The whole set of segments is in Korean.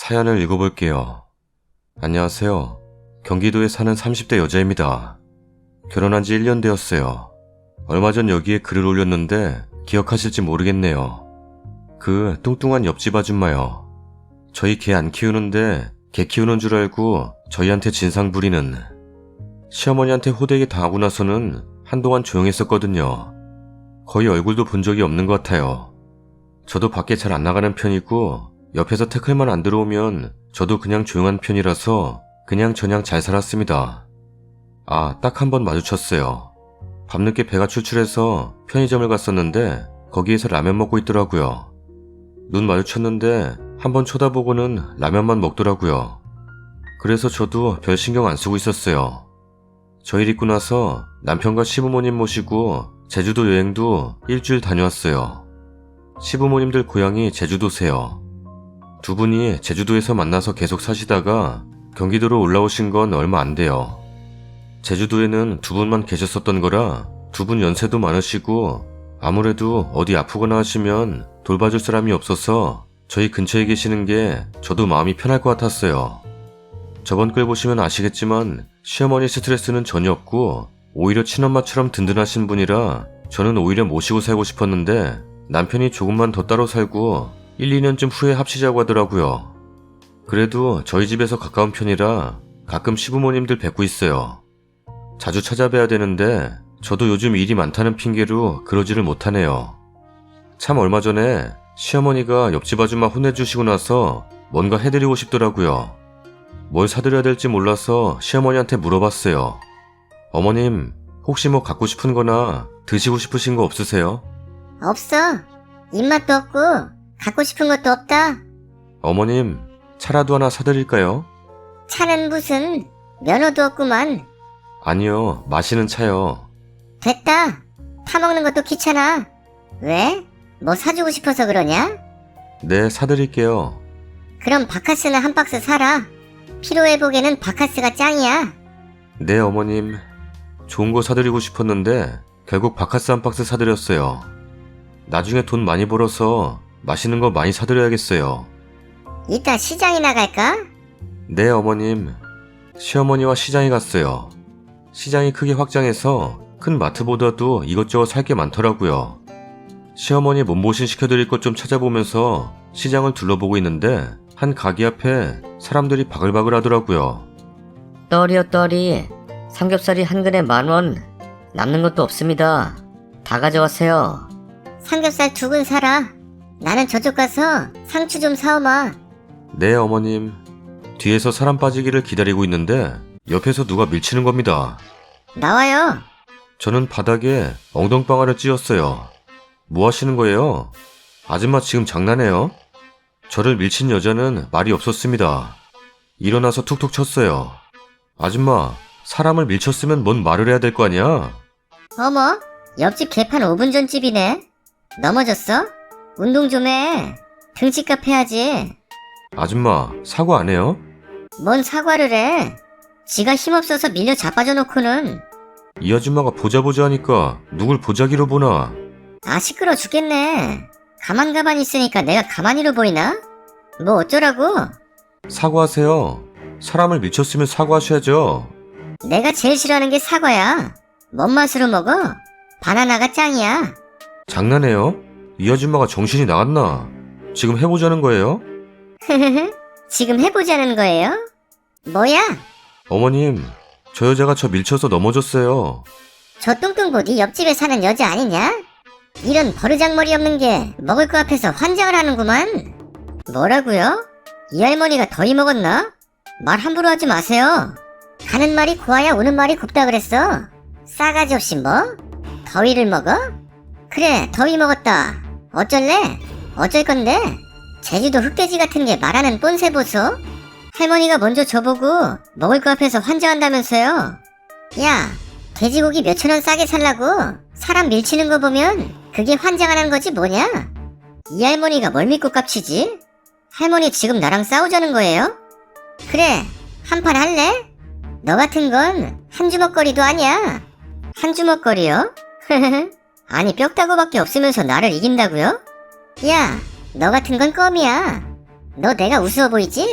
사연을 읽어볼게요. 안녕하세요. 경기도에 사는 30대 여자입니다. 결혼한 지 1년 되었어요. 얼마 전 여기에 글을 올렸는데 기억하실지 모르겠네요. 그 뚱뚱한 옆집 아줌마요. 저희 개 안 키우는데 개 키우는 줄 알고 저희한테 진상 부리는. 시어머니한테 호되게 당하고 나서는 한동안 조용했었거든요. 거의 얼굴도 본 적이 없는 것 같아요. 저도 밖에 잘 안 나가는 편이고 옆에서 태클만 안 들어오면 저도 그냥 조용한 편이라서 그냥 저냥 잘 살았습니다. 딱 한 번 마주쳤어요. 밤늦게 배가 출출해서 편의점을 갔었는데 거기에서 라면 먹고 있더라고요. 눈 마주쳤는데 한번 쳐다보고는 라면만 먹더라고요. 그래서 저도 별 신경 안 쓰고 있었어요. 저 일 있고 나서 남편과 시부모님 모시고 제주도 여행도 일주일 다녀왔어요. 시부모님들 고향이 제주도세요. 두 분이 제주도에서 만나서 계속 사시다가 경기도로 올라오신 건 얼마 안 돼요. 제주도에는 두 분만 계셨었던 거라 두 분 연세도 많으시고 아무래도 어디 아프거나 하시면 돌봐줄 사람이 없어서 저희 근처에 계시는 게 저도 마음이 편할 것 같았어요. 저번 글 보시면 아시겠지만 시어머니 스트레스는 전혀 없고 오히려 친엄마처럼 든든하신 분이라 저는 오히려 모시고 살고 싶었는데 남편이 조금만 더 따로 살고 1, 2년쯤 후에 합치자고 하더라고요. 그래도 저희 집에서 가까운 편이라 가끔 시부모님들 뵙고 있어요. 자주 찾아뵈야 되는데 저도 요즘 일이 많다는 핑계로 그러지를 못하네요. 참 얼마 전에 시어머니가 옆집 아줌마 혼내주시고 나서 뭔가 해드리고 싶더라고요. 뭘 사드려야 될지 몰라서 시어머니한테 물어봤어요. 어머님, 혹시 뭐 갖고 싶은 거나 드시고 싶으신 거 없으세요? 없어. 입맛도 없고 갖고 싶은 것도 없다. 어머님, 차라도 하나 사드릴까요? 차는 무슨 면허도 없구만. 아니요, 마시는 차요. 됐다. 타먹는 것도 귀찮아. 왜? 뭐 사주고 싶어서 그러냐? 네, 사드릴게요. 그럼 바카스는 한 박스 사라. 피로회복에는 바카스가 짱이야. 네, 어머님. 좋은 거 사드리고 싶었는데 결국 바카스 한 박스 사드렸어요. 나중에 돈 많이 벌어서 맛있는 거 많이 사드려야겠어요. 이따 시장에 나갈까? 네, 어머님. 시어머니와 시장에 갔어요. 시장이 크게 확장해서 큰 마트보다도 이것저것 살 게 많더라고요. 시어머니 몸보신 시켜드릴 것 좀 찾아보면서 시장을 둘러보고 있는데 한 가게 앞에 사람들이 바글바글 하더라고요. 떨이요 떨이. 삼겹살이 한 근에 10,000원. 남는 것도 없습니다. 다 가져가세요. 삼겹살 2근 사라. 나는 저쪽 가서 상추 좀 사오마. 네, 어머님. 뒤에서 사람 빠지기를 기다리고 있는데 옆에서 누가 밀치는 겁니다. 나와요. 저는 바닥에 엉덩방아를 찧었어요. 뭐 하시는 거예요? 아줌마 지금 장난해요? 저를 밀친 여자는 말이 없었습니다. 일어나서 툭툭 쳤어요. 아줌마, 사람을 밀쳤으면 뭔 말을 해야 될 거 아니야? 어머, 옆집 개판 5분 전 집이네. 넘어졌어? 운동 좀 해. 등치값 해야지. 아줌마, 사과 안 해요? 뭔 사과를 해. 지가 힘없어서 밀려 자빠져 놓고는. 이 아줌마가 보자 하니까 누굴 보자기로 보나? 시끄러 죽겠네. 가만가만히 있으니까 내가 가만히로 보이나? 뭐 어쩌라고? 사과하세요. 사람을 밀쳤으면 사과하셔야죠. 내가 제일 싫어하는 게 사과야. 뭔 맛으로 먹어? 바나나가 짱이야. 장난해요? 이 아줌마가 정신이 나갔나? 지금 해보자는 거예요? 지금 해보자는 거예요? 뭐야? 어머님, 저 여자가 저 밀쳐서 넘어졌어요. 저 뚱뚱보 네 옆집에 사는 여자 아니냐? 이런 버르장머리 없는 게 먹을 거 앞에서 환장을 하는구만. 뭐라고요? 이 할머니가 더위 먹었나? 말 함부로 하지 마세요. 가는 말이 고와야 오는 말이 곱다 그랬어. 싸가지 없이 뭐? 더위를 먹어? 그래, 더위 먹었다. 어쩔래? 어쩔 건데? 제주도 흑돼지 같은 게 말하는 꼰세 보소? 할머니가 먼저 저보고 먹을 거 앞에서 환장한다면서요? 야, 돼지고기 몇천 원 싸게 살라고 사람 밀치는 거 보면 그게 환장하는 거지 뭐냐? 이 할머니가 뭘 믿고 깝치지? 할머니 지금 나랑 싸우자는 거예요? 그래, 한판 할래? 너 같은 건 한 주먹거리도 아니야. 한 주먹거리요? 아니 뼈다구밖에 없으면서 나를 이긴다고요? 야, 너 같은 건 껌이야. 너 내가 우스워 보이지?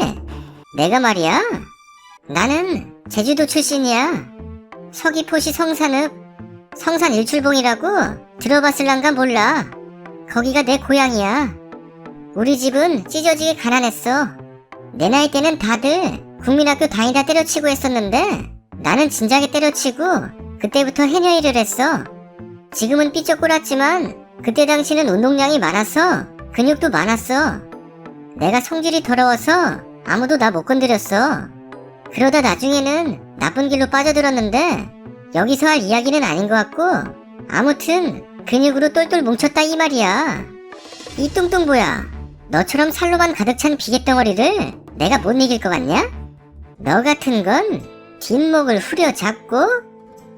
내가 말이야. 나는 제주도 출신이야. 서귀포시 성산읍 성산 일출봉이라고 들어봤을란가 몰라. 거기가 내 고향이야. 우리 집은 찢어지게 가난했어. 내 나이 때는 다들 국민학교 다니다 때려치고 했었는데 나는 진작에 때려치고 그때부터 해녀 일을 했어. 지금은 삐쩍꼬랐지만 그때 당시는 운동량이 많아서 근육도 많았어. 내가 성질이 더러워서 아무도 나 못 건드렸어. 그러다 나중에는 나쁜 길로 빠져들었는데 여기서 할 이야기는 아닌 것 같고 아무튼 근육으로 똘똘 뭉쳤다 이 말이야. 이 뚱뚱보야, 너처럼 살로만 가득 찬 비계덩어리를 내가 못 이길 것 같냐? 너 같은 건 뒷목을 후려잡고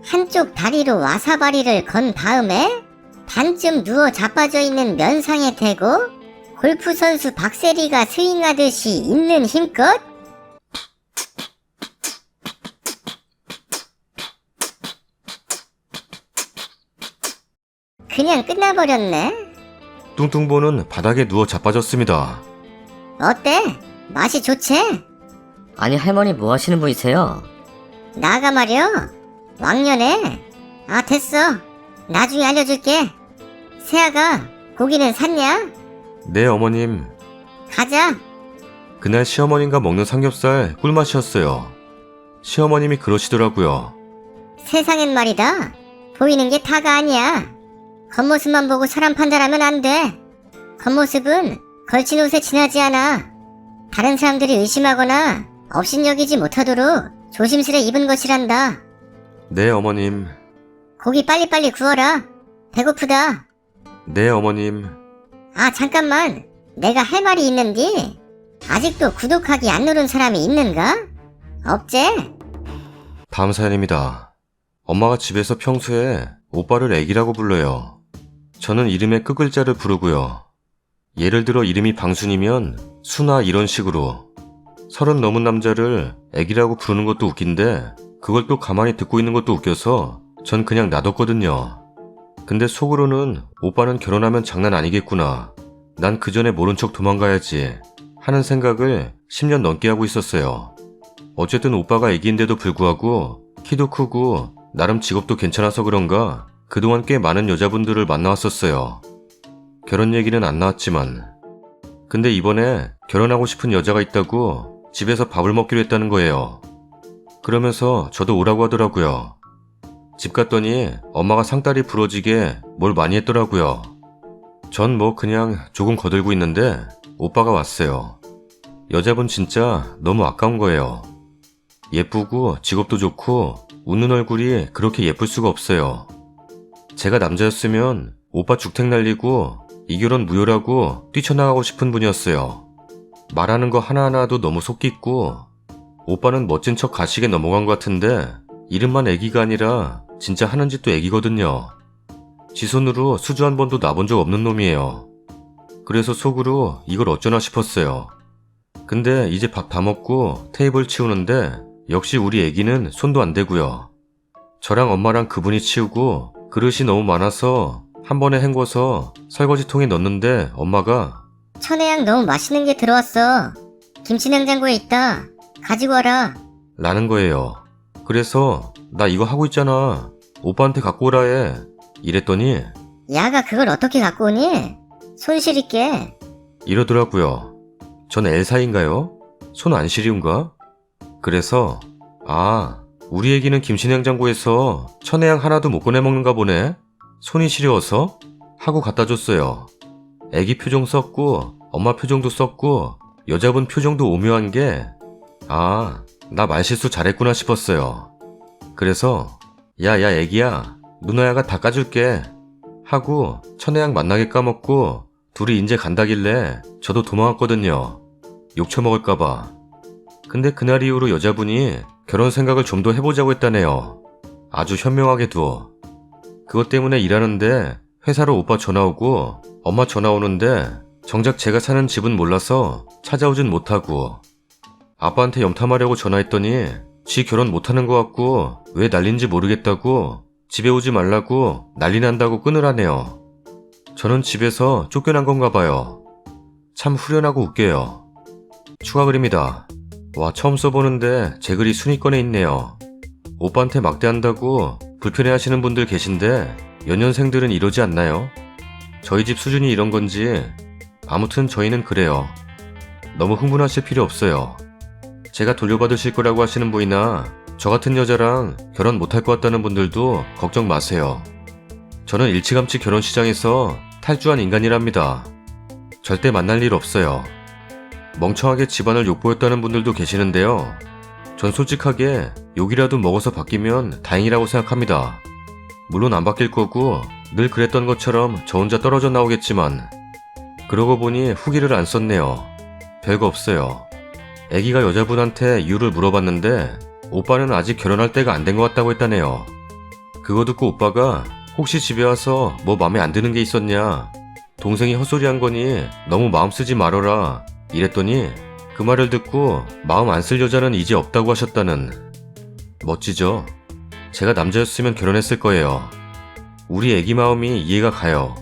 한쪽 다리로 와사바리를 건 다음에 반쯤 누워 자빠져 있는 면상에 대고 골프 선수 박세리가 스윙하듯이 있는 힘껏 그냥 끝나버렸네. 뚱뚱보는 바닥에 누워 자빠졌습니다. 어때? 맛이 좋지? 아니, 할머니 뭐 하시는 분이세요? 나가 말이야. 왕년에. 아, 됐어. 나중에 알려줄게. 세아가 고기는 샀냐? 네, 어머님. 가자. 그날 시어머님과 먹는 삼겹살 꿀맛이었어요. 시어머님이 그러시더라고요. 세상엔 말이다. 보이는 게 다가 아니야. 겉모습만 보고 사람 판단하면 안 돼. 겉모습은 걸친 옷에 지나지 않아. 다른 사람들이 의심하거나 업신여기지 못하도록 조심스레 입은 것이란다. 네, 어머님. 고기 빨리빨리 구워라. 배고프다. 네, 어머님. 아, 잠깐만. 내가 할 말이 있는디. 아직도 구독하기 안 누른 사람이 있는가? 없제? 다음 사연입니다. 엄마가 집에서 평소에 오빠를 애기라고 불러요. 저는 이름의 끝글자를 부르고요. 예를 들어 이름이 방순이면 수나 이런 식으로. 30 넘은 남자를 애기라고 부르는 것도 웃긴데 그걸 또 가만히 듣고 있는 것도 웃겨서 전 그냥 놔뒀거든요. 근데 속으로는 오빠는 결혼하면 장난 아니겠구나. 난 그 전에 모른 척 도망가야지 하는 생각을 10년 넘게 하고 있었어요. 어쨌든 오빠가 애기인데도 불구하고 키도 크고 나름 직업도 괜찮아서 그런가 그동안 꽤 많은 여자분들을 만나왔었어요. 결혼 얘기는 안 나왔지만. 근데 이번에 결혼하고 싶은 여자가 있다고 집에서 밥을 먹기로 했다는 거예요. 그러면서 저도 오라고 하더라고요. 집 갔더니 엄마가 상다리 부러지게 뭘 많이 했더라고요. 전 뭐 그냥 조금 거들고 있는데 오빠가 왔어요. 여자분 진짜 너무 아까운 거예요. 예쁘고 직업도 좋고 웃는 얼굴이 그렇게 예쁠 수가 없어요. 제가 남자였으면 오빠 죽택 날리고 이 결혼 무효라고 뛰쳐나가고 싶은 분이었어요. 말하는 거 하나하나도 너무 속 깊고 오빠는 멋진 척 가식에 넘어간 것 같은데 이름만 애기가 아니라 진짜 하는 짓도 애기거든요. 지 손으로 수주 한 번도 놔본 적 없는 놈이에요. 그래서 속으로 이걸 어쩌나 싶었어요. 근데 이제 밥 다 먹고 테이블 치우는데 역시 우리 애기는 손도 안 대고요. 저랑 엄마랑 그분이 치우고 그릇이 너무 많아서 한 번에 헹궈서 설거지통에 넣는데 엄마가 천혜향 너무 맛있는 게 들어왔어. 김치냉장고에 있다. 가지고 와라. 라는 거예요. 그래서 나 이거 하고 있잖아. 오빠한테 갖고 오라 해. 이랬더니 야가 그걸 어떻게 갖고 오니? 손실 있게. 이러더라고요. 전 엘사인가요? 손 안 시리운가? 그래서 아, 우리 애기는 김치냉장고에서 천혜향 하나도 못 꺼내 먹는가 보네. 손이 시려워서? 하고 갖다 줬어요. 애기 표정 썼고 엄마 표정도 썼고 여자분 표정도 오묘한 게 아, 나 말실수 잘했구나 싶었어요. 그래서 야야 애기야 누나야가 다 까줄게 하고 천혜향 만나게 까먹고 둘이 인제 간다길래 저도 도망왔거든요. 욕 처먹을까봐. 근데 그날 이후로 여자분이 결혼 생각을 좀 더 해보자고 했다네요. 아주 현명하게도. 그것 때문에 일하는데 회사로 오빠 전화 오고 엄마 전화 오는데 정작 제가 사는 집은 몰라서 찾아오진 못하고 아빠한테 염탐하려고 전화했더니 지 결혼 못하는 것 같고 왜 난린지 모르겠다고 집에 오지 말라고 난리 난다고 끊으라네요. 저는 집에서 쫓겨난 건가 봐요. 참 후련하고 웃겨요. 추가 글입니다. 와, 처음 써보는데 제 글이 순위권에 있네요. 오빠한테 막대한다고 불편해하시는 분들 계신데 연년생들은 이러지 않나요? 저희 집 수준이 이런 건지 아무튼 저희는 그래요. 너무 흥분하실 필요 없어요. 제가 돌려받으실 거라고 하시는 분이나 저 같은 여자랑 결혼 못할 것 같다는 분들도 걱정 마세요. 저는 일찌감치 결혼 시장에서 탈주한 인간이랍니다. 절대 만날 일 없어요. 멍청하게 집안을 욕보였다는 분들도 계시는데요. 전 솔직하게 욕이라도 먹어서 바뀌면 다행이라고 생각합니다. 물론 안 바뀔 거고 늘 그랬던 것처럼 저 혼자 떨어져 나오겠지만 그러고 보니 후기를 안 썼네요. 별거 없어요. 애기가 여자분한테 이유를 물어봤는데 오빠는 아직 결혼할 때가 안 된 것 같다고 했다네요. 그거 듣고 오빠가 혹시 집에 와서 뭐 맘에 안 드는 게 있었냐, 동생이 헛소리한 거니 너무 마음 쓰지 말어라 이랬더니 그 말을 듣고 마음 안 쓸 여자는 이제 없다고 하셨다는. 멋지죠? 제가 남자였으면 결혼했을 거예요. 우리 애기 마음이 이해가 가요.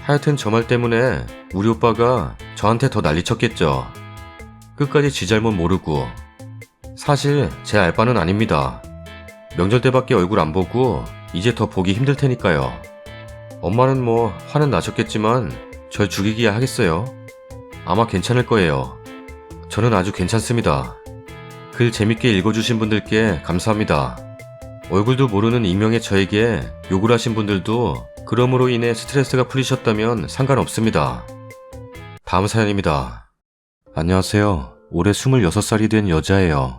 하여튼 저 말 때문에 우리 오빠가 저한테 더 난리쳤겠죠. 끝까지 지 잘못 모르고. 사실 제 알바는 아닙니다. 명절 때밖에 얼굴 안 보고 이제 더 보기 힘들 테니까요. 엄마는 뭐 화는 나셨겠지만 절 죽이기야 하겠어요. 아마 괜찮을 거예요. 저는 아주 괜찮습니다. 글 재밌게 읽어주신 분들께 감사합니다. 얼굴도 모르는 익명의 저에게 욕을 하신 분들도 그럼으로 인해 스트레스가 풀리셨다면 상관없습니다. 다음 사연입니다. 안녕하세요. 올해 26살이 된 여자예요.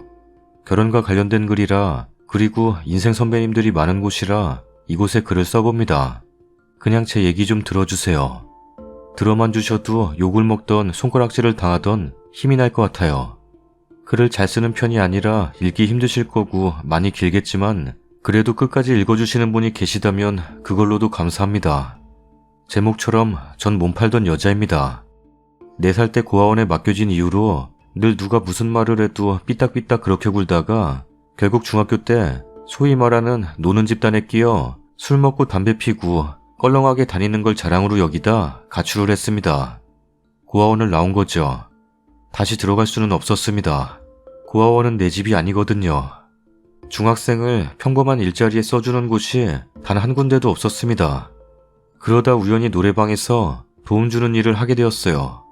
결혼과 관련된 글이라, 그리고 인생 선배님들이 많은 곳이라 이곳에 글을 써봅니다. 그냥 제 얘기 좀 들어주세요. 들어만 주셔도 욕을 먹던 손가락질을 당하던 힘이 날 것 같아요. 글을 잘 쓰는 편이 아니라 읽기 힘드실 거고 많이 길겠지만 그래도 끝까지 읽어주시는 분이 계시다면 그걸로도 감사합니다. 제목처럼 전 몸 팔던 여자입니다. 4살 때 고아원에 맡겨진 이후로 늘 누가 무슨 말을 해도 삐딱삐딱 그렇게 굴다가 결국 중학교 때 소위 말하는 노는 집단에 끼어 술 먹고 담배 피고 껄렁하게 다니는 걸 자랑으로 여기다 가출을 했습니다. 고아원을 나온 거죠. 다시 들어갈 수는 없었습니다. 고아원은 내 집이 아니거든요. 중학생을 평범한 일자리에 써주는 곳이 단 한 군데도 없었습니다. 그러다 우연히 노래방에서 도움 주는 일을 하게 되었어요.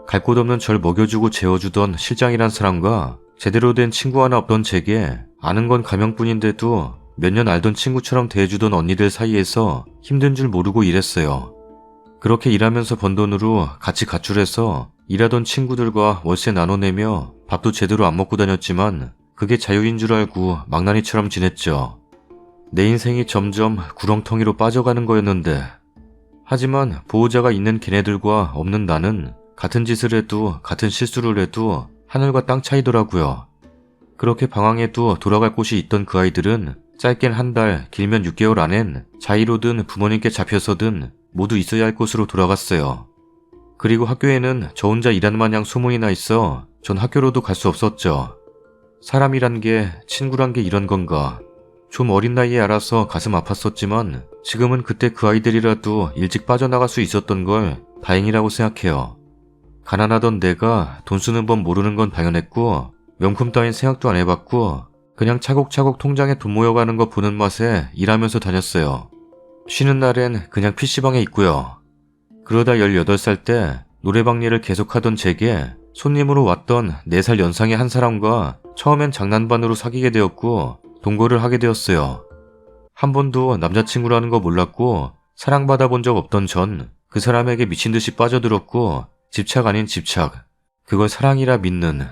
갈 곳 없는 절 먹여주고 재워주던 실장이란 사람과 제대로 된 친구 하나 없던 제게 아는 건 가명뿐인데도 몇 년 알던 친구처럼 대해주던 언니들 사이에서 힘든 줄 모르고 일했어요. 그렇게 일하면서 번 돈으로 같이 가출해서 일하던 친구들과 월세 나눠내며 밥도 제대로 안 먹고 다녔지만 그게 자유인 줄 알고 망나니처럼 지냈죠. 내 인생이 점점 구렁텅이로 빠져가는 거였는데, 하지만 보호자가 있는 걔네들과 없는 나는 같은 짓을 해도 같은 실수를 해도 하늘과 땅 차이더라고요. 그렇게 방황해도 돌아갈 곳이 있던 그 아이들은 짧게는 한 달, 길면 6개월 안엔 자의로든 부모님께 잡혀서든 모두 있어야 할 곳으로 돌아갔어요. 그리고 학교에는 저 혼자 일하는 마냥 소문이 나 있어 전 학교로도 갈 수 없었죠. 사람이란 게, 친구란 게 이런 건가. 좀 어린 나이에 알아서 가슴 아팠었지만 지금은 그때 그 아이들이라도 일찍 빠져나갈 수 있었던 걸 다행이라고 생각해요. 가난하던 내가 돈 쓰는 법 모르는 건 당연했고 명품 따윈 생각도 안 해봤고 그냥 차곡차곡 통장에 돈 모여가는 거 보는 맛에 일하면서 다녔어요. 쉬는 날엔 그냥 PC방에 있고요. 그러다 18살 때 노래방 일을 계속하던 제게 손님으로 왔던 4살 연상의 한 사람과 처음엔 장난반으로 사귀게 되었고 동거를 하게 되었어요. 한 번도 남자친구라는 거 몰랐고 사랑받아 본 적 없던 전 그 사람에게 미친 듯이 빠져들었고 집착 아닌 집착, 그걸 사랑이라 믿는.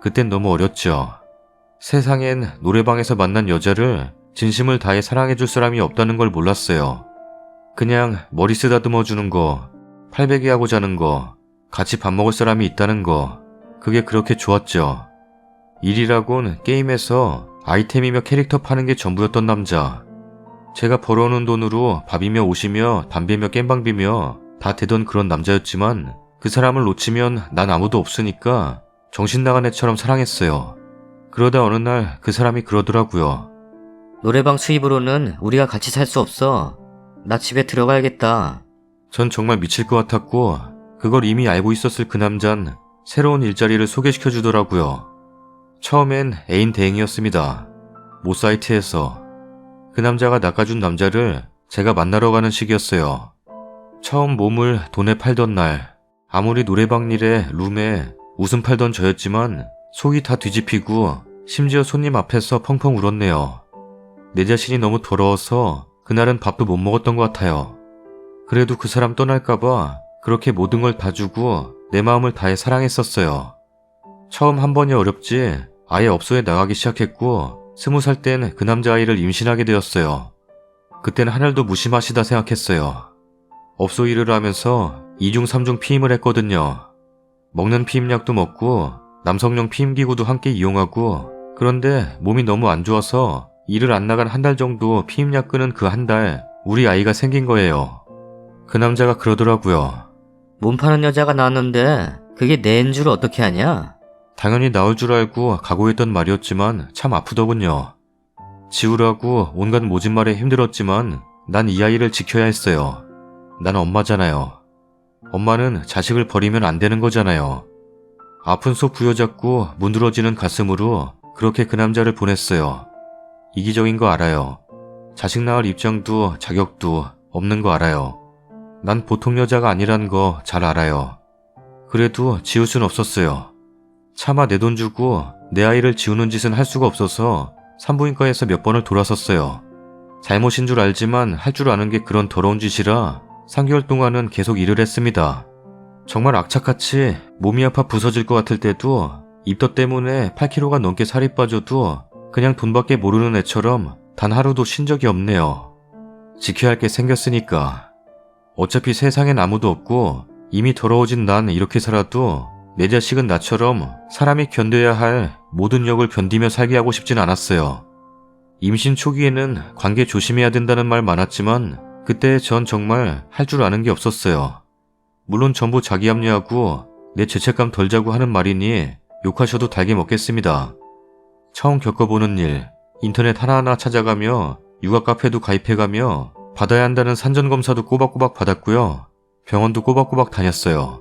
그땐 너무 어렸죠. 세상엔 노래방에서 만난 여자를 진심을 다해 사랑해줄 사람이 없다는 걸 몰랐어요. 그냥 머리 쓰다듬어 주는 거, 팔베개하고 자는 거, 같이 밥 먹을 사람이 있다는 거, 그게 그렇게 좋았죠. 일이라곤 게임에서 아이템이며 캐릭터 파는 게 전부였던 남자. 제가 벌어오는 돈으로 밥이며 옷이며 담배며 깸방비며 다 되던 그런 남자였지만 그 사람을 놓치면 난 아무도 없으니까 정신 나간 애처럼 사랑했어요. 그러다 어느 날 그 사람이 그러더라고요. 노래방 수입으로는 우리가 같이 살 수 없어. 나 집에 들어가야겠다. 전 정말 미칠 것 같았고 그걸 이미 알고 있었을 그 남잔 새로운 일자리를 소개시켜 주더라고요. 처음엔 애인 대행이었습니다. 모 사이트에서. 그 남자가 낚아준 남자를 제가 만나러 가는 시기였어요. 처음 몸을 돈에 팔던 날, 아무리 노래방 일에 룸에 웃음 팔던 저였지만 속이 다 뒤집히고 심지어 손님 앞에서 펑펑 울었네요. 내 자신이 너무 더러워서 그날은 밥도 못 먹었던 것 같아요. 그래도 그 사람 떠날까봐 그렇게 모든 걸 다 주고 내 마음을 다해 사랑했었어요. 처음 한 번이 어렵지 아예 업소에 나가기 시작했고 20살 땐 그 남자아이를 임신하게 되었어요. 그땐 하늘도 무심하시다 생각했어요. 업소 일을 하면서 2중 3중 피임을 했거든요. 먹는 피임약도 먹고 남성용 피임기구도 함께 이용하고 그런데 몸이 너무 안 좋아서 일을 안 나간 한 달 정도 피임약 끄는 그 한 달 우리 아이가 생긴 거예요. 그 남자가 그러더라고요. 몸 파는 여자가 나왔는데 그게 내인 줄 어떻게 아냐? 당연히 나올 줄 알고 각오했던 말이었지만 참 아프더군요. 지우라고 온갖 모진 말에 힘들었지만 난 이 아이를 지켜야 했어요. 난 엄마잖아요. 엄마는 자식을 버리면 안 되는 거잖아요. 아픈 속 부여잡고 문드러지는 가슴으로 그렇게 그 남자를 보냈어요. 이기적인 거 알아요. 자식 낳을 입장도 자격도 없는 거 알아요. 난 보통 여자가 아니란 거 잘 알아요. 그래도 지울 순 없었어요. 차마 내 돈 주고 내 아이를 지우는 짓은 할 수가 없어서 산부인과에서 몇 번을 돌아섰어요. 잘못인 줄 알지만 할 줄 아는 게 그런 더러운 짓이라 3개월 동안은 계속 일을 했습니다. 정말 악착같이 몸이 아파 부서질 것 같을 때도 입덧 때문에 8kg가 넘게 살이 빠져도 그냥 돈밖에 모르는 애처럼 단 하루도 쉰 적이 없네요. 지켜야 할 게 생겼으니까. 어차피 세상엔 아무도 없고 이미 더러워진 난 이렇게 살아도 내 자식은 나처럼 사람이 견뎌야 할 모든 역을 견디며 살게 하고 싶진 않았어요. 임신 초기에는 관계 조심해야 된다는 말 많았지만 그때 전 정말 할 줄 아는 게 없었어요. 물론 전부 자기 합리하고 내 죄책감 덜자고 하는 말이니 욕하셔도 달게 먹겠습니다. 처음 겪어보는 일, 인터넷 하나하나 찾아가며 육아 카페도 가입해가며 받아야 한다는 산전검사도 꼬박꼬박 받았고요. 병원도 꼬박꼬박 다녔어요.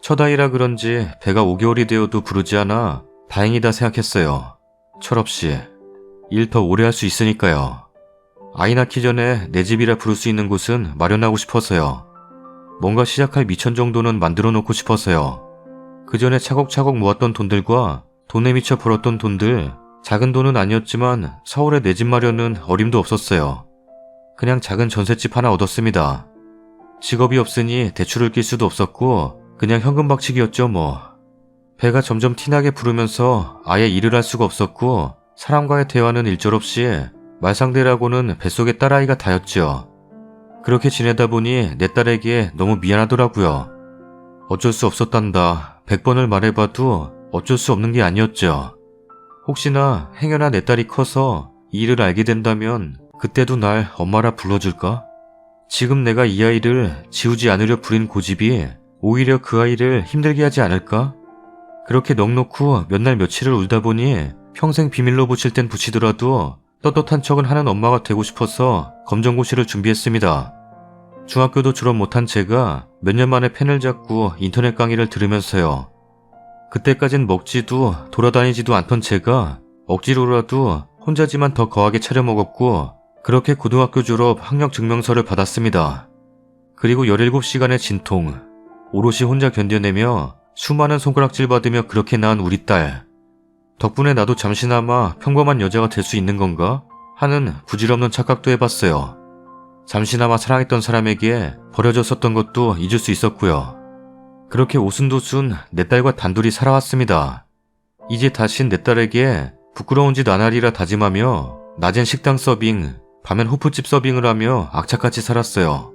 첫 아이라 그런지 배가 5개월이 되어도 부르지 않아 다행이다 생각했어요. 철없이. 일 더 오래 할 수 있으니까요. 아이 낳기 전에 내 집이라 부를 수 있는 곳은 마련하고 싶어서요. 뭔가 시작할 미천 정도는 만들어 놓고 싶어서요. 그 전에 차곡차곡 모았던 돈들과 돈에 미쳐 벌었던 돈들, 작은 돈은 아니었지만 서울에 내 집 마련은 어림도 없었어요. 그냥 작은 전셋집 하나 얻었습니다. 직업이 없으니 대출을 낄 수도 없었고 그냥 현금 박치기였죠 뭐. 배가 점점 티나게 부르면서 아예 일을 할 수가 없었고 사람과의 대화는 일절없이 말상대라고는 뱃속에 딸아이가 다였죠. 그렇게 지내다 보니 내 딸에게 너무 미안하더라고요. 어쩔 수 없었단다. 100번을 말해봐도 어쩔 수 없는 게 아니었죠. 혹시나 행여나 내 딸이 커서 이 일을 알게 된다면 그때도 날 엄마라 불러줄까? 지금 내가 이 아이를 지우지 않으려 부린 고집이 오히려 그 아이를 힘들게 하지 않을까? 그렇게 넋놓고 몇 날 며칠을 울다 보니 평생 비밀로 붙일 땐 붙이더라도 떳떳한 척은 하는 엄마가 되고 싶어서 검정고시를 준비했습니다. 중학교도 졸업 못한 제가 몇 년 만에 펜을 잡고 인터넷 강의를 들으면서요. 그때까진 먹지도 돌아다니지도 않던 제가 억지로라도 혼자지만 더 거하게 차려 먹었고 그렇게 고등학교 졸업 학력 증명서를 받았습니다. 그리고 17시간의 진통, 오롯이 혼자 견뎌내며 수많은 손가락질 받으며 그렇게 낳은 우리 딸. 덕분에 나도 잠시나마 평범한 여자가 될 수 있는 건가? 하는 부질없는 착각도 해봤어요. 잠시나마 사랑했던 사람에게 버려졌었던 것도 잊을 수 있었고요. 그렇게 오순도순 내 딸과 단둘이 살아왔습니다. 이제 다신 내 딸에게 부끄러운 짓 안 하리라 다짐하며 낮엔 식당 서빙, 밤엔 호프집 서빙을 하며 악착같이 살았어요.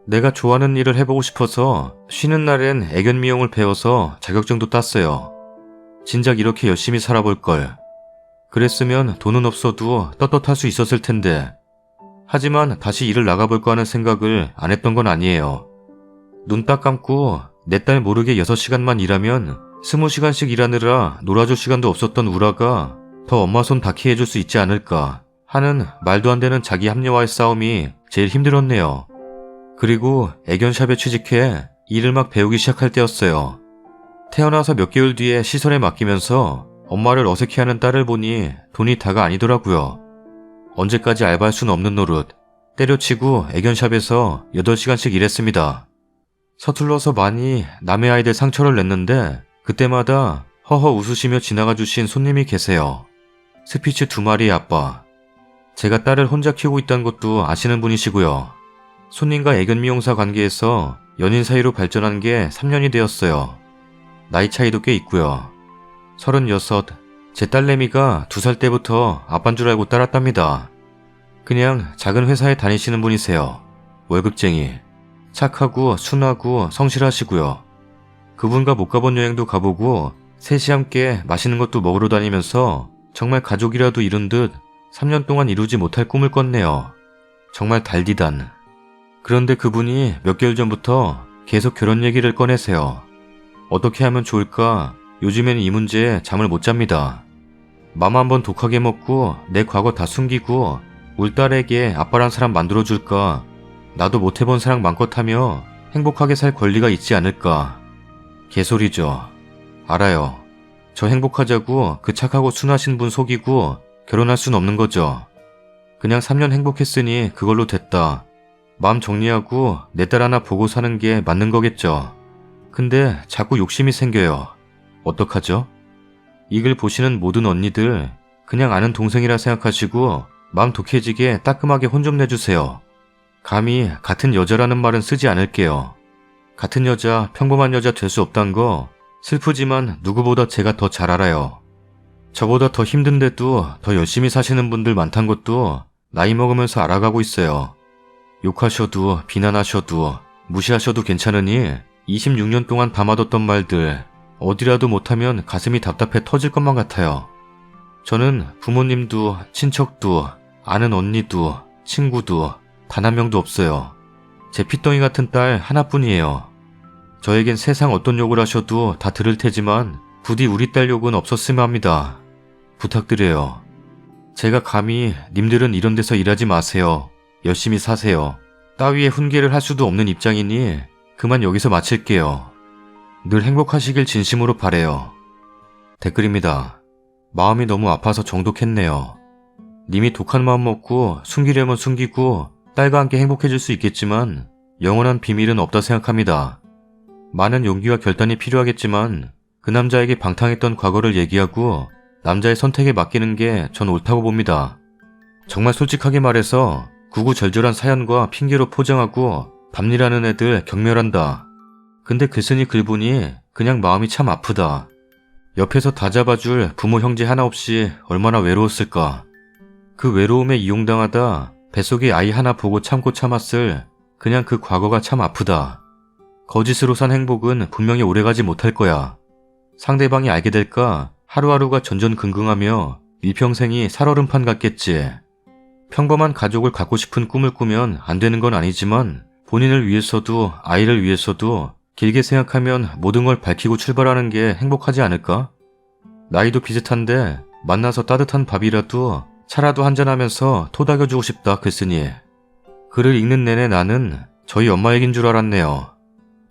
내가 좋아하는 일을 해보고 싶어서 쉬는 날엔 애견 미용을 배워서 자격증도 땄어요. 진작 이렇게 열심히 살아볼걸. 그랬으면 돈은 없어도 떳떳할 수 있었을 텐데. 하지만 다시 일을 나가볼까 하는 생각을 안 했던 건 아니에요. 눈 딱 감고 내 딸 모르게 6시간만 일하면 20시간씩 일하느라 놀아줄 시간도 없었던 우라가 더 엄마 손 닿게 해줄 수 있지 않을까 하는 말도 안 되는 자기 합리화의 싸움이 제일 힘들었네요. 그리고 애견샵에 취직해 일을 막 배우기 시작할 때였어요. 태어나서 몇 개월 뒤에 시설에 맡기면서 엄마를 어색해하는 딸을 보니 돈이 다가 아니더라고요. 언제까지 알바할 수는 없는 노릇. 때려치고 애견샵에서 8시간씩 일했습니다. 서툴러서 많이 남의 아이들 상처를 냈는데 그때마다 허허 웃으시며 지나가 주신 손님이 계세요. 스피츠 2마리의 아빠. 제가 딸을 혼자 키우고 있다는 것도 아시는 분이시고요. 손님과 애견 미용사 관계에서 연인 사이로 발전한 게 3년이 되었어요. 나이 차이도 꽤 있고요. 36, 제 딸내미가 2살 때부터 아빠인 줄 알고 따랐답니다. 그냥 작은 회사에 다니시는 분이세요. 월급쟁이. 착하고 순하고 성실하시고요. 그분과 못 가본 여행도 가보고 셋이 함께 맛있는 것도 먹으러 다니면서 정말 가족이라도 이룬 듯 3년 동안 이루지 못할 꿈을 꿨네요. 정말 달디단. 그런데 그분이 몇 개월 전부터 계속 결혼 얘기를 꺼내세요. 어떻게 하면 좋을까? 요즘엔 이 문제에 잠을 못 잡니다. 맘 한번 독하게 먹고 내 과거 다 숨기고 울 딸에게 아빠란 사람 만들어줄까? 나도 못해본 사랑 맘껏 하며 행복하게 살 권리가 있지 않을까? 개소리죠. 알아요. 저 행복하자고 그 착하고 순하신 분 속이고 결혼할 순 없는 거죠. 그냥 3년 행복했으니 그걸로 됐다. 마음 정리하고 내 딸 하나 보고 사는 게 맞는 거겠죠. 근데 자꾸 욕심이 생겨요. 어떡하죠? 이 글 보시는 모든 언니들 그냥 아는 동생이라 생각하시고 마음 독해지게 따끔하게 혼 좀 내주세요. 감히 같은 여자라는 말은 쓰지 않을게요. 같은 여자, 평범한 여자 될 수 없단 거 슬프지만 누구보다 제가 더 잘 알아요. 저보다 더 힘든데도 더 열심히 사시는 분들 많단 것도 나이 먹으면서 알아가고 있어요. 욕하셔도 비난하셔도 무시하셔도 괜찮으니 26년 동안 담아뒀던 말들 어디라도 못하면 가슴이 답답해 터질 것만 같아요. 저는 부모님도 친척도 아는 언니도 친구도 단 한 명도 없어요. 제 핏덩이 같은 딸 하나뿐이에요. 저에겐 세상 어떤 욕을 하셔도 다 들을 테지만 부디 우리 딸 욕은 없었으면 합니다. 부탁드려요. 제가 감히 님들은 이런 데서 일하지 마세요. 열심히 사세요. 따위의 훈계를 할 수도 없는 입장이니 그만 여기서 마칠게요. 늘 행복하시길 진심으로 바래요. 댓글입니다. 마음이 너무 아파서 정독했네요. 님이 독한 마음 먹고 숨기려면 숨기고 딸과 함께 행복해질 수 있겠지만 영원한 비밀은 없다 생각합니다. 많은 용기와 결단이 필요하겠지만 그 남자에게 방탕했던 과거를 얘기하고 남자의 선택에 맡기는 게 전 옳다고 봅니다. 정말 솔직하게 말해서 구구절절한 사연과 핑계로 포장하고 밤일하는 애들 경멸한다. 근데 글쓴이 글보니 그냥 마음이 참 아프다. 옆에서 다 잡아줄 부모 형제 하나 없이 얼마나 외로웠을까. 그 외로움에 이용당하다 뱃속에 아이 하나 보고 참고 참았을 그냥 그 과거가 참 아프다. 거짓으로 산 행복은 분명히 오래가지 못할 거야. 상대방이 알게 될까 하루하루가 전전긍긍하며 일평생이 살얼음판 같겠지. 평범한 가족을 갖고 싶은 꿈을 꾸면 안 되는 건 아니지만 본인을 위해서도 아이를 위해서도 길게 생각하면 모든 걸 밝히고 출발하는 게 행복하지 않을까? 나이도 비슷한데 만나서 따뜻한 밥이라도 차라도 한잔하면서 토닥여주고 싶다 글쓰니. 글을 읽는 내내 나는 저희 엄마 얘긴 줄 알았네요.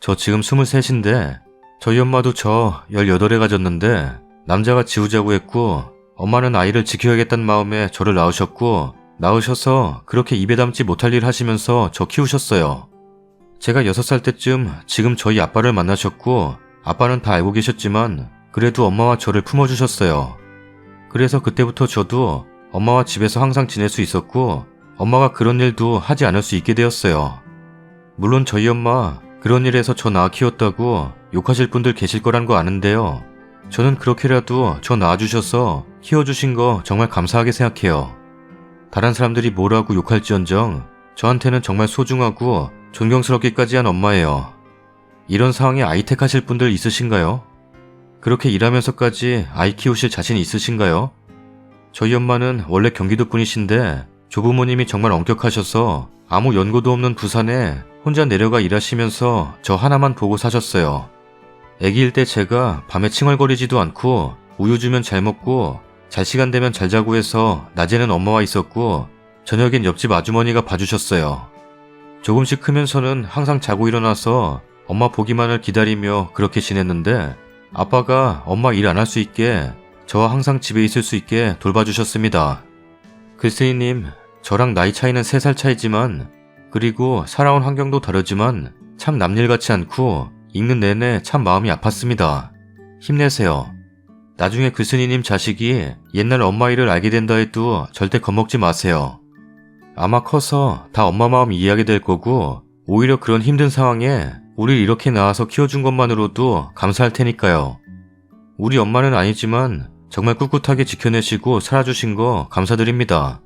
저 지금 23인데 저희 엄마도 저 18에 가졌는데 남자가 지우자고 했고 엄마는 아이를 지켜야겠다는 마음에 저를 낳으셨고 낳으셔서 그렇게 입에 담지 못할 일 하시면서 저 키우셨어요. 제가 6살 때쯤 지금 저희 아빠를 만나셨고 아빠는 다 알고 계셨지만 그래도 엄마와 저를 품어주셨어요. 그래서 그때부터 저도 엄마와 집에서 항상 지낼 수 있었고 엄마가 그런 일도 하지 않을 수 있게 되었어요. 물론 저희 엄마 그런 일에서 저 낳아 키웠다고 욕하실 분들 계실 거란 거 아는데요. 저는 그렇게라도 저 낳아주셔서 키워주신 거 정말 감사하게 생각해요. 다른 사람들이 뭐라고 욕할지언정 저한테는 정말 소중하고 존경스럽기까지 한 엄마예요. 이런 상황에 아이 택하실 분들 있으신가요? 그렇게 일하면서까지 아이 키우실 자신 있으신가요? 저희 엄마는 원래 경기도 분이신데 조부모님이 정말 엄격하셔서 아무 연고도 없는 부산에 혼자 내려가 일하시면서 저 하나만 보고 사셨어요. 애기일 때 제가 밤에 칭얼거리지도 않고 우유 주면 잘 먹고 잘 시간 되면 잘 자고 해서 낮에는 엄마와 있었고 저녁엔 옆집 아주머니가 봐주셨어요. 조금씩 크면서는 항상 자고 일어나서 엄마 보기만을 기다리며 그렇게 지냈는데 아빠가 엄마 일 안 할 수 있게 저와 항상 집에 있을 수 있게 돌봐주셨습니다. 글쎄이님, 저랑 나이 차이는 3살 차이지만 그리고 살아온 환경도 다르지만 참 남일 같지 않고 읽는 내내 참 마음이 아팠습니다. 힘내세요. 나중에 글쓴이님 자식이 옛날 엄마 일을 알게 된다 해도 절대 겁먹지 마세요. 아마 커서 다 엄마 마음 이해하게 될 거고 오히려 그런 힘든 상황에 우릴 이렇게 낳아서 키워준 것만으로도 감사할 테니까요. 우리 엄마는 아니지만 정말 꿋꿋하게 지켜내시고 살아주신 거 감사드립니다.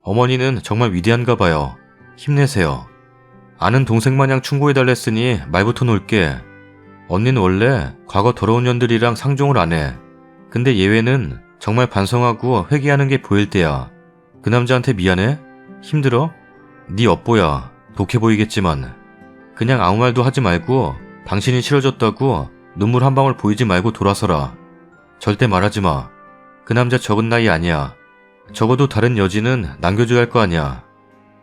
어머니는 정말 위대한가 봐요. 힘내세요. 아는 동생 마냥 충고해달랬으니 말부터 놓을게. 언니는 원래 과거 더러운 년들이랑 상종을 안 해. 근데 예외는 정말 반성하고 회개하는 게 보일 때야. 그 남자한테 미안해? 힘들어? 네 업보야. 독해 보이겠지만 그냥 아무 말도 하지 말고 당신이 싫어졌다고 눈물 한 방울 보이지 말고 돌아서라. 절대 말하지 마. 그 남자 적은 나이 아니야. 적어도 다른 여지는 남겨줘야 할 거 아니야.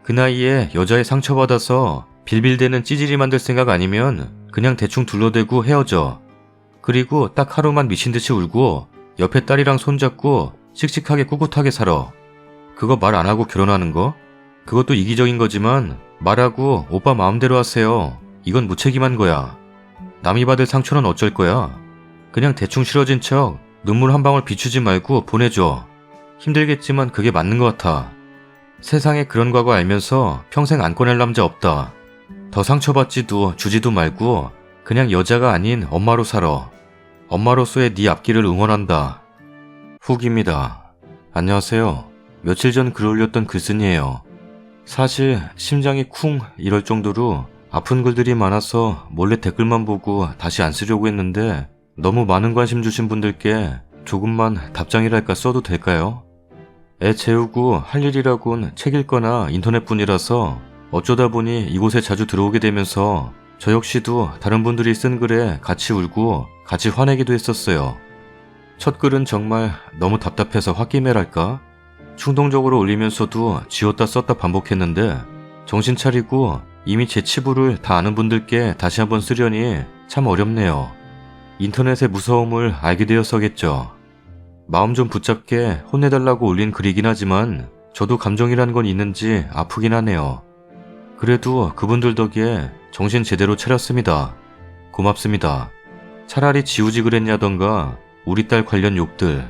그 나이에 여자애 상처받아서 빌빌대는 찌질이 만들 생각 아니면 그냥 대충 둘러대고 헤어져. 그리고 딱 하루만 미친듯이 울고 옆에 딸이랑 손잡고 씩씩하게 꿋꿋하게 살아. 그거 말 안 하고 결혼하는 거? 그것도 이기적인 거지만 말하고 오빠 마음대로 하세요. 이건 무책임한 거야. 남이 받을 상처는 어쩔 거야. 그냥 대충 싫어진 척 눈물 한 방울 비추지 말고 보내줘. 힘들겠지만 그게 맞는 것 같아. 세상에 그런 과거 알면서 평생 안 꺼낼 남자 없다. 더 상처받지도 주지도 말고 그냥 여자가 아닌 엄마로 살아. 엄마로서의 네 앞길을 응원한다. 후기입니다. 안녕하세요. 며칠 전 글 올렸던 글쓴이에요. 사실 심장이 쿵 이럴 정도로 아픈 글들이 많아서 몰래 댓글만 보고 다시 안 쓰려고 했는데 너무 많은 관심 주신 분들께 조금만 답장이랄까 써도 될까요? 애 재우고 할 일이라곤 책 읽거나 인터넷뿐이라서 어쩌다 보니 이곳에 자주 들어오게 되면서 저 역시도 다른 분들이 쓴 글에 같이 울고 같이 화내기도 했었어요. 첫 글은 정말 너무 답답해서 홧김에랄까? 충동적으로 올리면서도 지웠다 썼다 반복했는데 정신 차리고 이미 제 치부를 다 아는 분들께 다시 한번 쓰려니 참 어렵네요. 인터넷의 무서움을 알게 되어서겠죠. 마음 좀 붙잡게 혼내달라고 올린 글이긴 하지만 저도 감정이란 건 있는지 아프긴 하네요. 그래도 그분들 덕에 정신 제대로 차렸습니다. 고맙습니다. 차라리 지우지 그랬냐던가 우리 딸 관련 욕들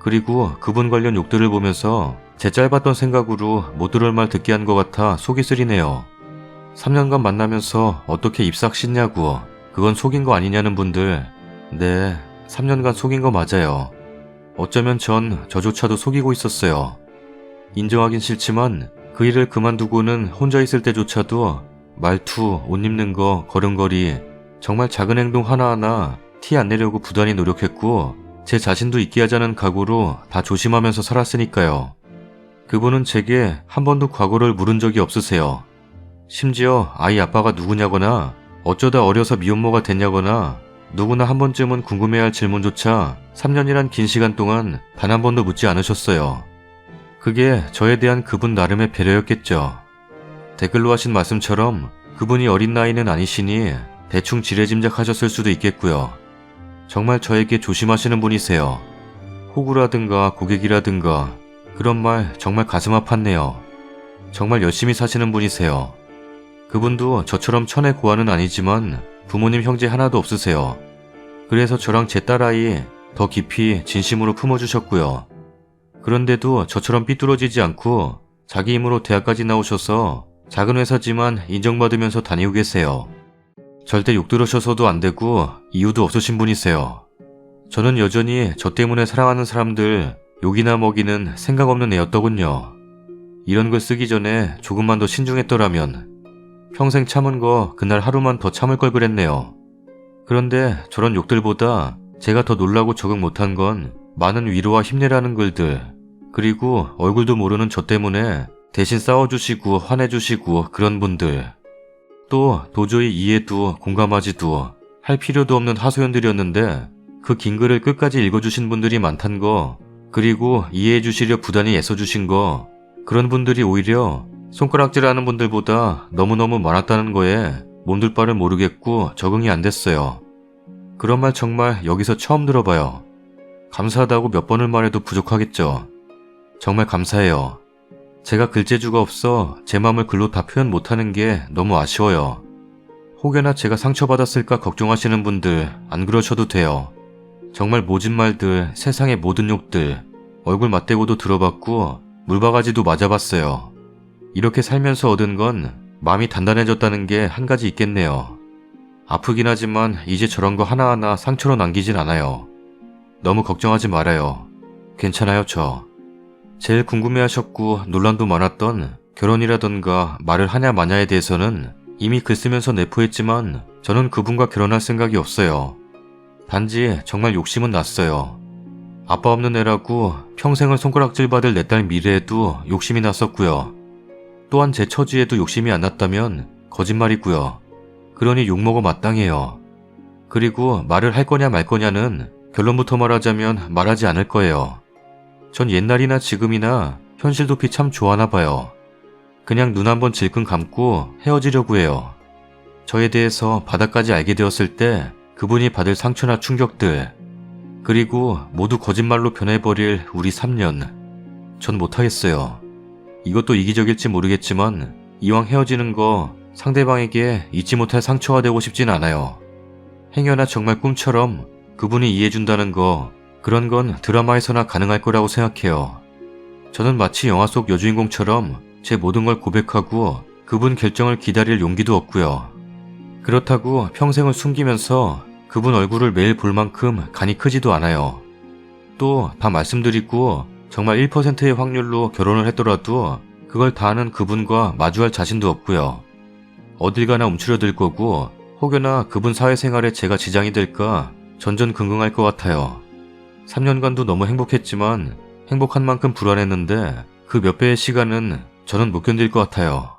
그리고 그분 관련 욕들을 보면서 제 짧았던 생각으로 못 들을 말 듣게 한 것 같아 속이 쓰리네요. 3년간 만나면서 어떻게 입싹 씻냐고 그건 속인 거 아니냐는 분들 네 3년간 속인 거 맞아요. 어쩌면 전 저조차도 속이고 있었어요. 인정하긴 싫지만 그 일을 그만두고는 혼자 있을 때조차도 말투, 옷 입는 거, 걸음걸이 정말 작은 행동 하나하나 티 안 내려고 부단히 노력했고 제 자신도 잊게 하자는 각오로 다 조심하면서 살았으니까요. 그분은 제게 한 번도 과거를 물은 적이 없으세요. 심지어 아이 아빠가 누구냐거나 어쩌다 어려서 미혼모가 됐냐거나 누구나 한 번쯤은 궁금해할 질문조차 3년이란 긴 시간 동안 단 한 번도 묻지 않으셨어요. 그게 저에 대한 그분 나름의 배려였겠죠. 댓글로 하신 말씀처럼 그분이 어린 나이는 아니시니 대충 지레짐작하셨을 수도 있겠고요. 정말 저에게 조심하시는 분이세요. 호구라든가 고객이라든가 그런 말 정말 가슴 아팠네요. 정말 열심히 사시는 분이세요. 그분도 저처럼 천의 고아는 아니지만 부모님 형제 하나도 없으세요. 그래서 저랑 제 딸아이 더 깊이 진심으로 품어주셨고요. 그런데도 저처럼 삐뚤어지지 않고 자기 힘으로 대학까지 나오셔서 작은 회사지만 인정받으면서 다니고 계세요. 절대 욕 들으셔서도 안 되고 이유도 없으신 분이세요. 저는 여전히 저 때문에 사랑하는 사람들 욕이나 먹이는 생각 없는 애였더군요. 이런 글 쓰기 전에 조금만 더 신중했더라면 평생 참은 거 그날 하루만 더 참을 걸 그랬네요. 그런데 저런 욕들보다 제가 더 놀라고 적응 못한 건 많은 위로와 힘내라는 글들 그리고 얼굴도 모르는 저 때문에 대신 싸워주시고 화내주시고 그런 분들 또 도저히 이해도 공감하지도 할 필요도 없는 하소연들이었는데 그 긴 글을 끝까지 읽어주신 분들이 많단 거 그리고 이해해주시려 부단히 애써주신 거 그런 분들이 오히려 손가락질하는 분들보다 너무너무 많았다는 거에 몸둘 바를 모르겠고 적응이 안 됐어요. 그런 말 정말 여기서 처음 들어봐요. 감사하다고 몇 번을 말해도 부족하겠죠. 정말 감사해요. 제가 글재주가 없어 제 마음을 글로 다 표현 못하는 게 너무 아쉬워요. 혹여나 제가 상처받았을까 걱정하시는 분들 안 그러셔도 돼요. 정말 모진 말들, 세상의 모든 욕들, 얼굴 맞대고도 들어봤고 물바가지도 맞아봤어요. 이렇게 살면서 얻은 건 마음이 단단해졌다는 게 한 가지 있겠네요. 아프긴 하지만 이제 저런 거 하나하나 상처로 남기진 않아요. 너무 걱정하지 말아요. 괜찮아요, 저. 제일 궁금해하셨고 논란도 많았던 결혼이라던가 말을 하냐 마냐에 대해서는 이미 글 쓰면서 내포했지만 저는 그분과 결혼할 생각이 없어요. 단지 정말 욕심은 났어요. 아빠 없는 애라고 평생을 손가락질 받을 내 딸 미래에도 욕심이 났었고요. 또한 제 처지에도 욕심이 안 났다면 거짓말이고요. 그러니 욕먹어 마땅해요. 그리고 말을 할 거냐 말 거냐는 결론부터 말하자면 말하지 않을 거예요. 전 옛날이나 지금이나 현실 도피 참 좋아하나 봐요. 그냥 눈 한번 질끈 감고 헤어지려고 해요. 저에 대해서 바닥까지 알게 되었을 때 그분이 받을 상처나 충격들, 그리고 모두 거짓말로 변해버릴 우리 3년. 전 못하겠어요. 이것도 이기적일지 모르겠지만 이왕 헤어지는 거 상대방에게 잊지 못할 상처가 되고 싶진 않아요. 행여나 정말 꿈처럼 그분이 이해해준다는 거, 그런 건 드라마에서나 가능할 거라고 생각해요. 저는 마치 영화 속 여주인공처럼 제 모든 걸 고백하고 그분 결정을 기다릴 용기도 없고요. 그렇다고 평생을 숨기면서 그분 얼굴을 매일 볼 만큼 간이 크지도 않아요. 또 다 말씀드리고 정말 1%의 확률로 결혼을 했더라도 그걸 다 아는 그분과 마주할 자신도 없고요. 어딜 가나 움츠려들 거고 혹여나 그분 사회생활에 제가 지장이 될까 전전긍긍할 것 같아요. 3년간도 너무 행복했지만 행복한 만큼 불안했는데 그 몇 배의 시간은 저는 못 견딜 것 같아요.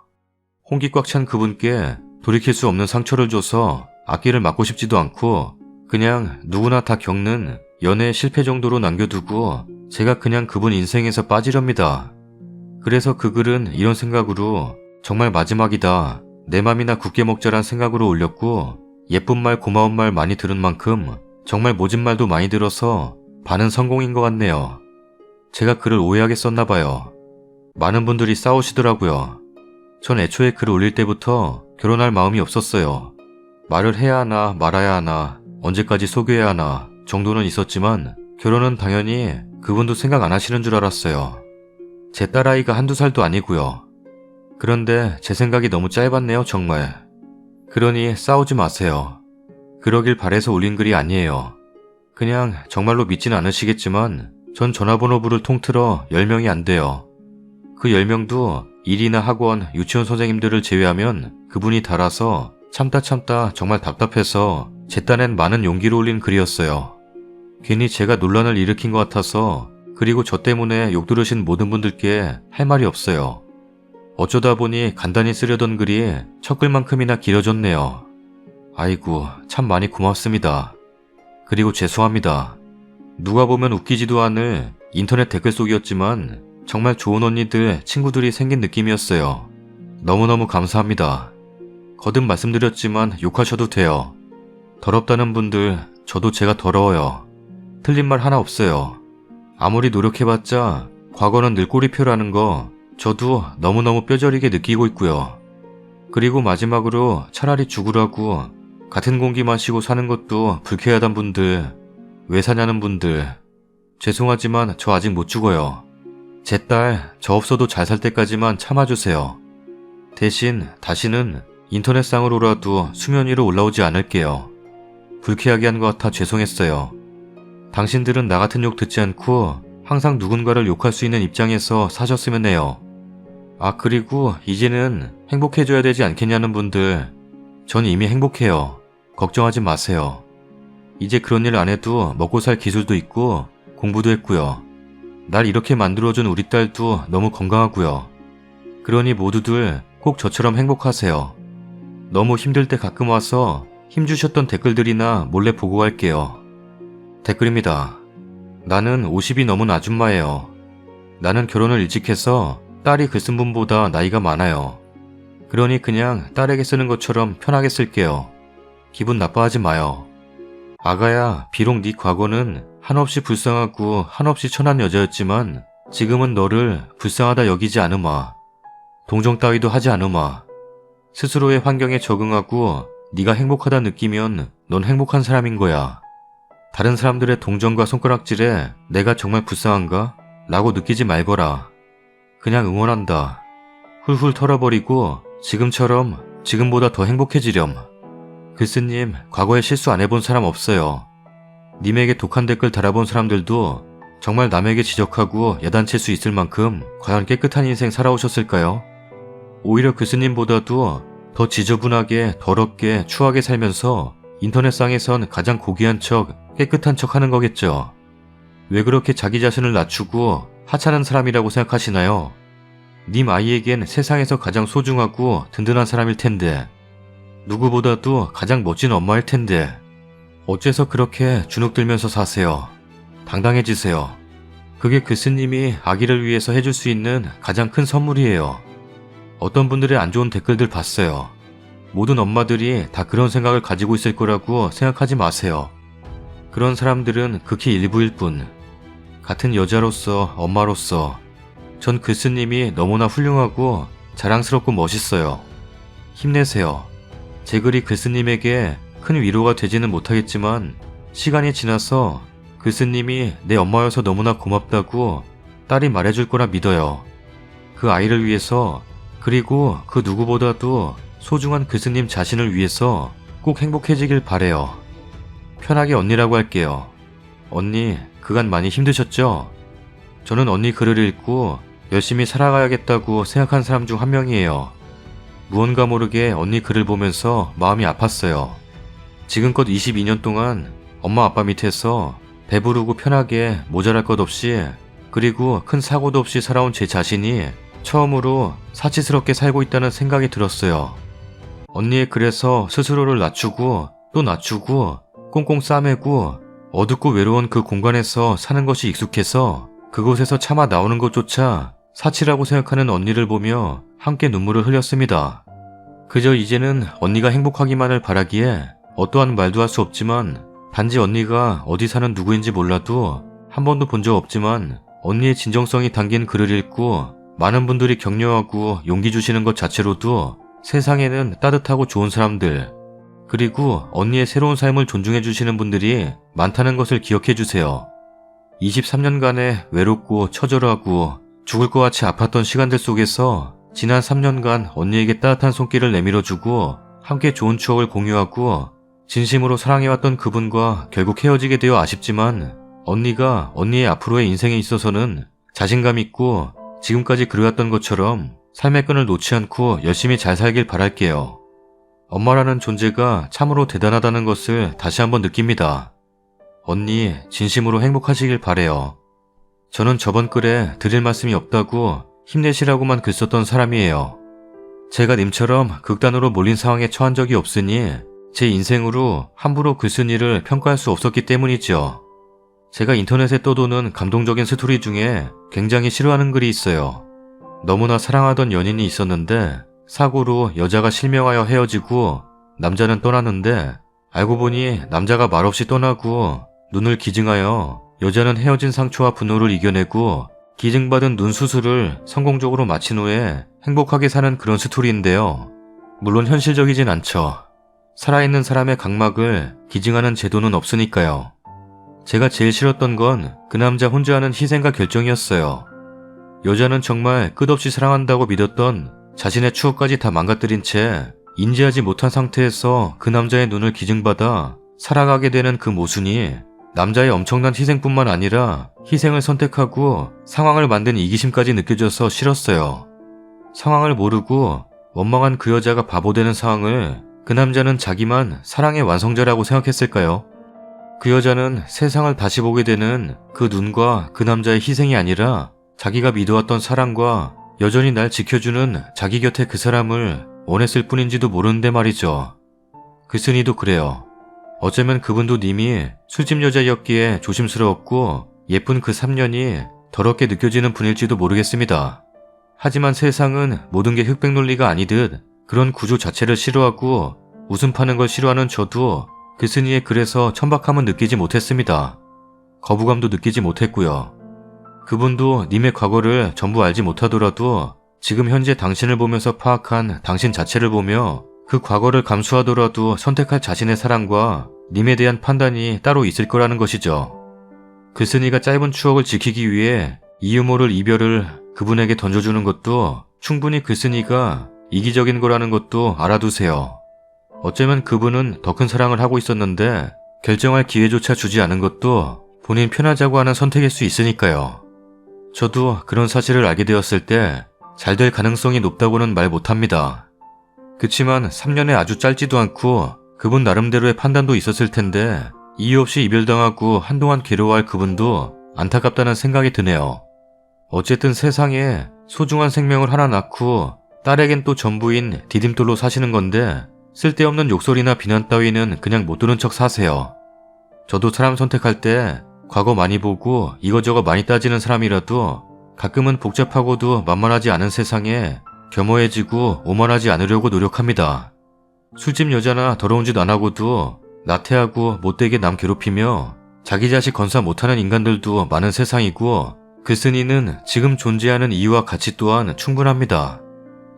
홍기 꽉 찬 그분께 돌이킬 수 없는 상처를 줘서 앞길을 막고 싶지도 않고 그냥 누구나 다 겪는 연애의 실패 정도로 남겨두고 제가 그냥 그분 인생에서 빠지렵니다. 그래서 그 글은 이런 생각으로 정말 마지막이다. 내 맘이나 굳게 먹자란 생각으로 올렸고 예쁜 말 고마운 말 많이 들은 만큼 정말 모진 말도 많이 들어서 반은 성공인 것 같네요. 제가 글을 오해하게 썼나 봐요. 많은 분들이 싸우시더라고요. 전 애초에 글을 올릴 때부터 결혼할 마음이 없었어요. 말을 해야 하나 말아야 하나 언제까지 속여야 하나 정도는 있었지만 결혼은 당연히 그분도 생각 안 하시는 줄 알았어요. 제 딸아이가 한두 살도 아니고요. 그런데 제 생각이 너무 짧았네요, 정말. 그러니 싸우지 마세요. 그러길 바래서 올린 글이 아니에요. 그냥 정말로 믿진 않으시겠지만 전 전화번호부를 통틀어 10명이 안 돼요. 그 10명도 일이나 학원, 유치원 선생님들을 제외하면 그분이 달아서 참다 정말 답답해서 제 딴엔 많은 용기로 올린 글이었어요. 괜히 제가 논란을 일으킨 것 같아서 그리고 저 때문에 욕 들으신 모든 분들께 할 말이 없어요. 어쩌다 보니 간단히 쓰려던 글이 첫 글만큼이나 길어졌네요. 아이고 참 많이 고맙습니다. 그리고 죄송합니다. 누가 보면 웃기지도 않을 인터넷 댓글 속이었지만 정말 좋은 언니들, 친구들이 생긴 느낌이었어요. 너무너무 감사합니다. 거듭 말씀드렸지만 욕하셔도 돼요. 더럽다는 분들, 저도 제가 더러워요. 틀린 말 하나 없어요. 아무리 노력해봤자 과거는 늘 꼬리표라는 거 저도 너무너무 뼈저리게 느끼고 있고요. 그리고 마지막으로 차라리 죽으라고 같은 공기 마시고 사는 것도 불쾌하단 분들, 왜 사냐는 분들, 죄송하지만 저 아직 못 죽어요. 제 딸 저 없어도 잘 살 때까지만 참아주세요. 대신 다시는 인터넷상으로라도 수면 위로 올라오지 않을게요. 불쾌하게 한 것 같아 죄송했어요. 당신들은 나 같은 욕 듣지 않고 항상 누군가를 욕할 수 있는 입장에서 사셨으면 해요. 아 그리고 이제는 행복해져야 되지 않겠냐는 분들, 전 이미 행복해요. 걱정하지 마세요. 이제 그런 일 안 해도 먹고 살 기술도 있고 공부도 했고요. 날 이렇게 만들어준 우리 딸도 너무 건강하고요. 그러니 모두들 꼭 저처럼 행복하세요. 너무 힘들 때 가끔 와서 힘주셨던 댓글들이나 몰래 보고 갈게요. 댓글입니다. 나는 50이 넘은 아줌마예요. 나는 결혼을 일찍 해서 딸이 글 쓴 분보다 나이가 많아요. 그러니 그냥 딸에게 쓰는 것처럼 편하게 쓸게요. 기분 나빠하지 마요. 아가야, 비록 네 과거는 한없이 불쌍하고 한없이 천한 여자였지만 지금은 너를 불쌍하다 여기지 않으마. 동정 따위도 하지 않으마. 스스로의 환경에 적응하고 네가 행복하다 느끼면 넌 행복한 사람인 거야. 다른 사람들의 동정과 손가락질에 내가 정말 불쌍한가? 라고 느끼지 말거라. 그냥 응원한다. 훌훌 털어버리고 지금처럼 지금보다 더 행복해지렴. 글쓰님, 과거에 실수 안 해본 사람 없어요. 님에게 독한 댓글 달아본 사람들도 정말 남에게 지적하고 야단칠 수 있을 만큼 과연 깨끗한 인생 살아오셨을까요? 오히려 글쓰님보다도 더 지저분하게 더럽게 추하게 살면서 인터넷상에선 가장 고귀한 척 깨끗한 척 하는 거겠죠. 왜 그렇게 자기 자신을 낮추고 하찮은 사람이라고 생각하시나요? 님 아이에겐 세상에서 가장 소중하고 든든한 사람일 텐데, 누구보다도 가장 멋진 엄마일 텐데 어째서 그렇게 주눅들면서 사세요? 당당해지세요. 그게 글쓰님이 아기를 위해서 해줄 수 있는 가장 큰 선물이에요. 어떤 분들의 안 좋은 댓글들 봤어요. 모든 엄마들이 다 그런 생각을 가지고 있을 거라고 생각하지 마세요. 그런 사람들은 극히 일부일 뿐. 같은 여자로서, 엄마로서 전 글쓰님이 너무나 훌륭하고 자랑스럽고 멋있어요. 힘내세요. 제 글이 글쓰님에게 큰 위로가 되지는 못하겠지만 시간이 지나서 글쓰님이 내 엄마여서 너무나 고맙다고 딸이 말해줄 거라 믿어요. 그 아이를 위해서, 그리고 그 누구보다도 소중한 글쓰님 자신을 위해서 꼭 행복해지길 바래요. 편하게 언니라고 할게요. 언니, 그간 많이 힘드셨죠? 저는 언니 글을 읽고 열심히 살아가야겠다고 생각한 사람 중 한 명이에요. 무언가 모르게 언니 글을 보면서 마음이 아팠어요. 지금껏 22년 동안 엄마 아빠 밑에서 배부르고 편하게 모자랄 것 없이, 그리고 큰 사고도 없이 살아온 제 자신이 처음으로 사치스럽게 살고 있다는 생각이 들었어요. 언니의 글에서 스스로를 낮추고 또 낮추고 꽁꽁 싸매고 어둡고 외로운 그 공간에서 사는 것이 익숙해서 그곳에서 차마 나오는 것조차 사치라고 생각하는 언니를 보며 함께 눈물을 흘렸습니다. 그저 이제는 언니가 행복하기만을 바라기에 어떠한 말도 할 수 없지만, 단지 언니가 어디 사는 누구인지 몰라도 한 번도 본 적 없지만 언니의 진정성이 담긴 글을 읽고 많은 분들이 격려하고 용기 주시는 것 자체로도 세상에는 따뜻하고 좋은 사람들, 그리고 언니의 새로운 삶을 존중해 주시는 분들이 많다는 것을 기억해 주세요. 23년간의 외롭고 처절하고 죽을 것 같이 아팠던 시간들 속에서 지난 3년간 언니에게 따뜻한 손길을 내밀어주고 함께 좋은 추억을 공유하고 진심으로 사랑해왔던 그분과 결국 헤어지게 되어 아쉽지만, 언니가 언니의 앞으로의 인생에 있어서는 자신감 있고 지금까지 그려왔던 것처럼 삶의 끈을 놓지 않고 열심히 잘 살길 바랄게요. 엄마라는 존재가 참으로 대단하다는 것을 다시 한번 느낍니다. 언니, 진심으로 행복하시길 바래요. 저는 저번 글에 드릴 말씀이 없다고 힘내시라고만 글 썼던 사람이에요. 제가 님처럼 극단으로 몰린 상황에 처한 적이 없으니 제 인생으로 함부로 글 쓴 일을 평가할 수 없었기 때문이죠. 제가 인터넷에 떠도는 감동적인 스토리 중에 굉장히 싫어하는 글이 있어요. 너무나 사랑하던 연인이 있었는데 사고로 여자가 실명하여 헤어지고 남자는 떠났는데, 알고 보니 남자가 말없이 떠나고 눈을 기증하여 여자는 헤어진 상처와 분노를 이겨내고 기증받은 눈 수술을 성공적으로 마친 후에 행복하게 사는 그런 스토리인데요. 물론 현실적이진 않죠. 살아있는 사람의 각막을 기증하는 제도는 없으니까요. 제가 제일 싫었던 건 그 남자 혼자 하는 희생과 결정이었어요. 여자는 정말 끝없이 사랑한다고 믿었던 자신의 추억까지 다 망가뜨린 채 인지하지 못한 상태에서 그 남자의 눈을 기증받아 살아가게 되는 그 모순이 남자의 엄청난 희생뿐만 아니라 희생을 선택하고 상황을 만든 이기심까지 느껴져서 싫었어요. 상황을 모르고 원망한 그 여자가 바보되는 상황을 그 남자는 자기만 사랑의 완성자라고 생각했을까요? 그 여자는 세상을 다시 보게 되는 그 눈과 그 남자의 희생이 아니라 자기가 믿어왔던 사랑과 여전히 날 지켜주는 자기 곁에 그 사람을 원했을 뿐인지도 모르는데 말이죠. 글쓴이도 그래요. 어쩌면 그분도 님이 술집 여자였기에 조심스러웠고 예쁜 그 3년이 더럽게 느껴지는 분일지도 모르겠습니다. 하지만 세상은 모든 게 흑백 논리가 아니듯 그런 구조 자체를 싫어하고 웃음 파는 걸 싫어하는 저도 그스니의 글에서 천박함은 느끼지 못했습니다. 거부감도 느끼지 못했고요. 그분도 님의 과거를 전부 알지 못하더라도 지금 현재 당신을 보면서 파악한 당신 자체를 보며 그 과거를 감수하더라도 선택할 자신의 사랑과 님에 대한 판단이 따로 있을 거라는 것이죠. 그스니가 짧은 추억을 지키기 위해 이유 모를 이별을 그분에게 던져주는 것도 충분히 그스니가 이기적인 거라는 것도 알아두세요. 어쩌면 그분은 더 큰 사랑을 하고 있었는데 결정할 기회조차 주지 않은 것도 본인 편하자고 하는 선택일 수 있으니까요. 저도 그런 사실을 알게 되었을 때 잘 될 가능성이 높다고는 말 못합니다. 그치만 3년에 아주 짧지도 않고 그분 나름대로의 판단도 있었을 텐데 이유 없이 이별당하고 한동안 괴로워할 그분도 안타깝다는 생각이 드네요. 어쨌든 세상에 소중한 생명을 하나 낳고 딸에겐 또 전부인 디딤돌로 사시는 건데 쓸데없는 욕설이나 비난 따위는 그냥 못 들은 척 사세요. 저도 사람 선택할 때 과거 많이 보고 이거저거 많이 따지는 사람이라도 가끔은 복잡하고도 만만하지 않은 세상에 겸허해지고 오만하지 않으려고 노력합니다. 술집 여자나 더러운 짓 안 하고도 나태하고 못되게 남 괴롭히며 자기 자식 건사 못하는 인간들도 많은 세상이고 그스니는 지금 존재하는 이유와 가치 또한 충분합니다.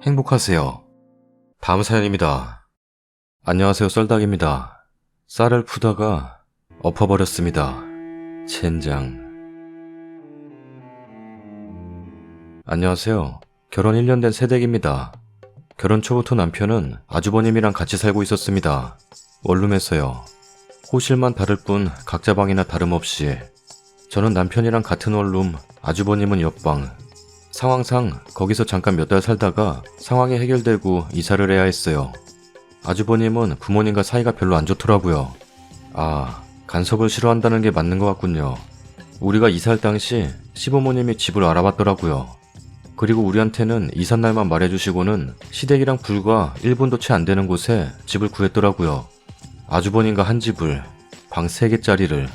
행복하세요. 다음 사연입니다. 안녕하세요, 썰닭입니다. 쌀을 푸다가 엎어버렸습니다. 젠장. 안녕하세요. 결혼 1년 된 새댁입니다. 결혼 초부터 남편은 아주버님이랑 같이 살고 있었습니다. 원룸에서요. 호실만 다를 뿐 각자 방이나 다름없이. 저는 남편이랑 같은 원룸, 아주버님은 옆방. 상황상 거기서 잠깐 몇 달 살다가 상황이 해결되고 이사를 해야 했어요. 아주버님은 부모님과 사이가 별로 안 좋더라고요. 아, 간섭을 싫어한다는 게 맞는 것 같군요. 우리가 이사할 당시 시부모님이 집을 알아봤더라고요. 그리고 우리한테는 이삿날만 말해주시고는 시댁이랑 불과 1분도 채 안 되는 곳에 집을 구했더라고요. 아주버님과 한 집을, 방 3개짜리를.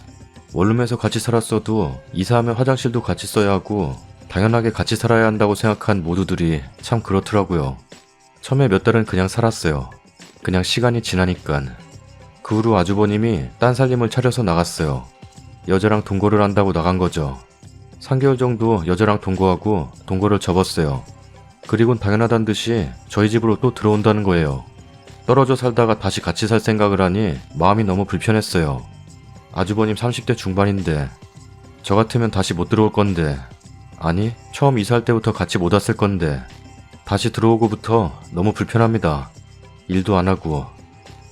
원룸에서 같이 살았어도 이사하면 화장실도 같이 써야 하고 당연하게 같이 살아야 한다고 생각한 모두들이 참 그렇더라고요. 처음에 몇 달은 그냥 살았어요. 그냥 시간이 지나니깐. 그 후로 아주버님이 딴 살림을 차려서 나갔어요. 여자랑 동거를 한다고 나간 거죠. 3개월 정도 여자랑 동거하고 동거를 접었어요. 그리곤 당연하단 듯이 저희 집으로 또 들어온다는 거예요. 떨어져 살다가 다시 같이 살 생각을 하니 마음이 너무 불편했어요. 아주버님 30대 중반인데 저 같으면 다시 못 들어올 건데, 아니 처음 이사할 때부터 같이 못 왔을 건데 다시 들어오고부터 너무 불편합니다. 일도 안 하고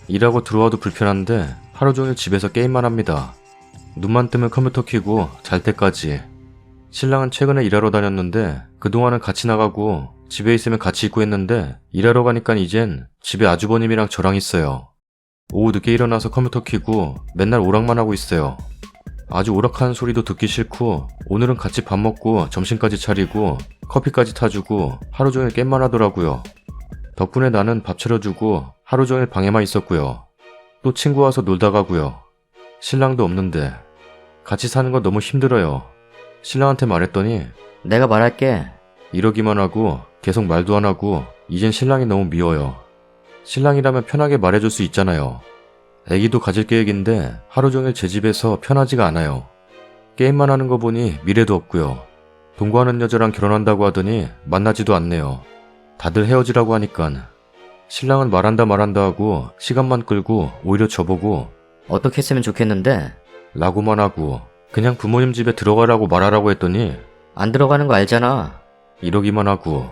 일하고 들어와도 불편한데 하루 종일 집에서 게임만 합니다. 눈만 뜨면 컴퓨터 켜고 잘 때까지. 신랑은 최근에 일하러 다녔는데 그동안은 같이 나가고 집에 있으면 같이 있고 했는데 일하러 가니까 이젠 집에 아주버님이랑 저랑 있어요. 오후 늦게 일어나서 컴퓨터 켜고 맨날 오락만 하고 있어요. 아주 오락하는 소리도 듣기 싫고 오늘은 같이 밥 먹고 점심까지 차리고 커피까지 타주고 하루 종일 게임만 하더라고요. 덕분에 나는 밥 차려주고 하루 종일 방에만 있었고요. 또 친구 와서 놀다 가고요. 신랑도 없는데 같이 사는 거 너무 힘들어요. 신랑한테 말했더니 내가 말할게. 이러기만 하고 계속 말도 안 하고 이젠 신랑이 너무 미워요. 신랑이라면 편하게 말해줄 수 있잖아요. 애기도 가질 계획인데 하루 종일 제 집에서 편하지가 않아요. 게임만 하는 거 보니 미래도 없고요. 동거하는 여자랑 결혼한다고 하더니 만나지도 않네요. 다들 헤어지라고 하니깐. 신랑은 말한다 하고 시간만 끌고 오히려 저보고 어떻게 했으면 좋겠는데? 라고만 하고 그냥 부모님 집에 들어가라고 말하라고 했더니 안 들어가는 거 알잖아. 이러기만 하고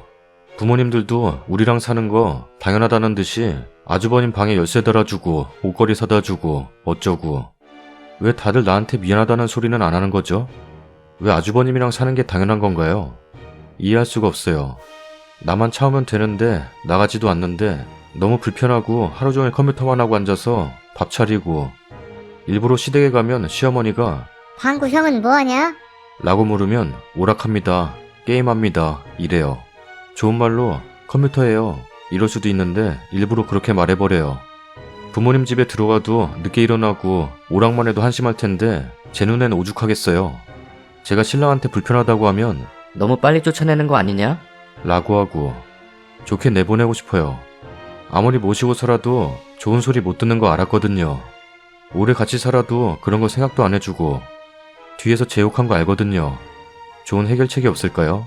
부모님들도 우리랑 사는 거 당연하다는 듯이 아주버님 방에 열쇠 달아주고 옷걸이 사다 주고 어쩌고. 왜 다들 나한테 미안하다는 소리는 안 하는 거죠? 왜 아주버님이랑 사는 게 당연한 건가요? 이해할 수가 없어요. 나만 참으면 되는데 나가지도 않는데 너무 불편하고 하루 종일 컴퓨터만 하고 앉아서 밥 차리고. 일부러 시댁에 가면 시어머니가 방구 형은 뭐하냐? 라고 물으면 오락합니다. 게임합니다. 이래요. 좋은 말로 컴퓨터예요. 이럴 수도 있는데 일부러 그렇게 말해버려요. 부모님 집에 들어가도 늦게 일어나고 오락만 해도 한심할 텐데 제 눈엔 오죽하겠어요. 제가 신랑한테 불편하다고 하면 너무 빨리 쫓아내는 거 아니냐? 라고 하고 좋게 내보내고 싶어요. 아무리 모시고 살아도 좋은 소리 못 듣는 거 알았거든요. 오래 같이 살아도 그런 거 생각도 안 해주고 뒤에서 제 욕한 거 알거든요. 좋은 해결책이 없을까요?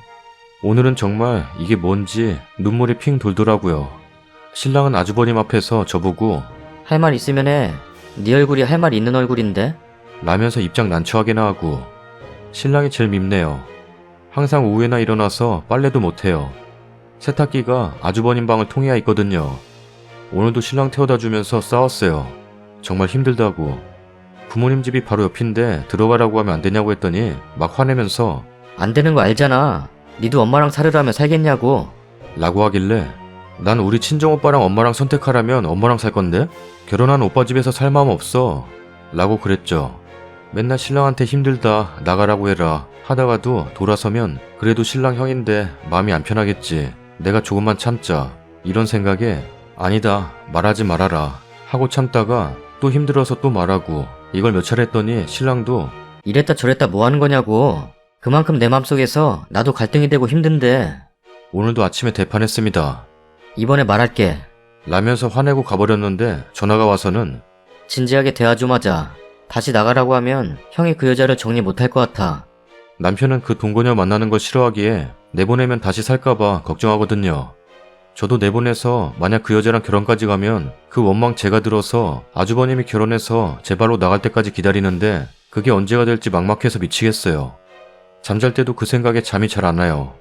오늘은 정말 이게 뭔지 눈물이 핑 돌더라고요. 신랑은 아주버님 앞에서 저보고 할 말 있으면 해. 네 얼굴이 할 말 있는 얼굴인데? 라면서 입장 난처하게나 하고 신랑이 제일 밉네요. 항상 오후에나 일어나서 빨래도 못해요. 세탁기가 아주버님 방을 통해야 있거든요. 오늘도 신랑 태워다 주면서 싸웠어요. 정말 힘들다고. 부모님 집이 바로 옆인데 들어가라고 하면 안 되냐고 했더니 막 화내면서 안 되는 거 알잖아. 니도 엄마랑 살으라면 살겠냐고. 라고 하길래 난 우리 친정오빠랑 엄마랑 선택하라면 엄마랑 살 건데? 결혼한 오빠 집에서 살 마음 없어. 라고 그랬죠. 맨날 신랑한테 힘들다 나가라고 해라 하다가도 돌아서면 그래도 신랑 형인데 마음이 안 편하겠지. 내가 조금만 참자. 이런 생각에 아니다 말하지 말아라 하고 참다가 또 힘들어서 또 말하고 이걸 몇 차례 했더니 신랑도 이랬다 저랬다 뭐 하는 거냐고. 그만큼 내 맘속에서 나도 갈등이 되고 힘든데. 오늘도 아침에 대판했습니다. 이번에 말할게. 라면서 화내고 가버렸는데 전화가 와서는 진지하게 대화 좀 하자. 다시 나가라고 하면 형이 그 여자를 정리 못할 것 같아. 남편은 그 동거녀 만나는 걸 싫어하기에 내보내면 다시 살까봐 걱정하거든요. 저도 내보내서 만약 그 여자랑 결혼까지 가면 그 원망 제가 들어서 아주버님이 결혼해서 제 발로 나갈 때까지 기다리는데 그게 언제가 될지 막막해서 미치겠어요. 잠잘 때도 그 생각에 잠이 잘 안 와요.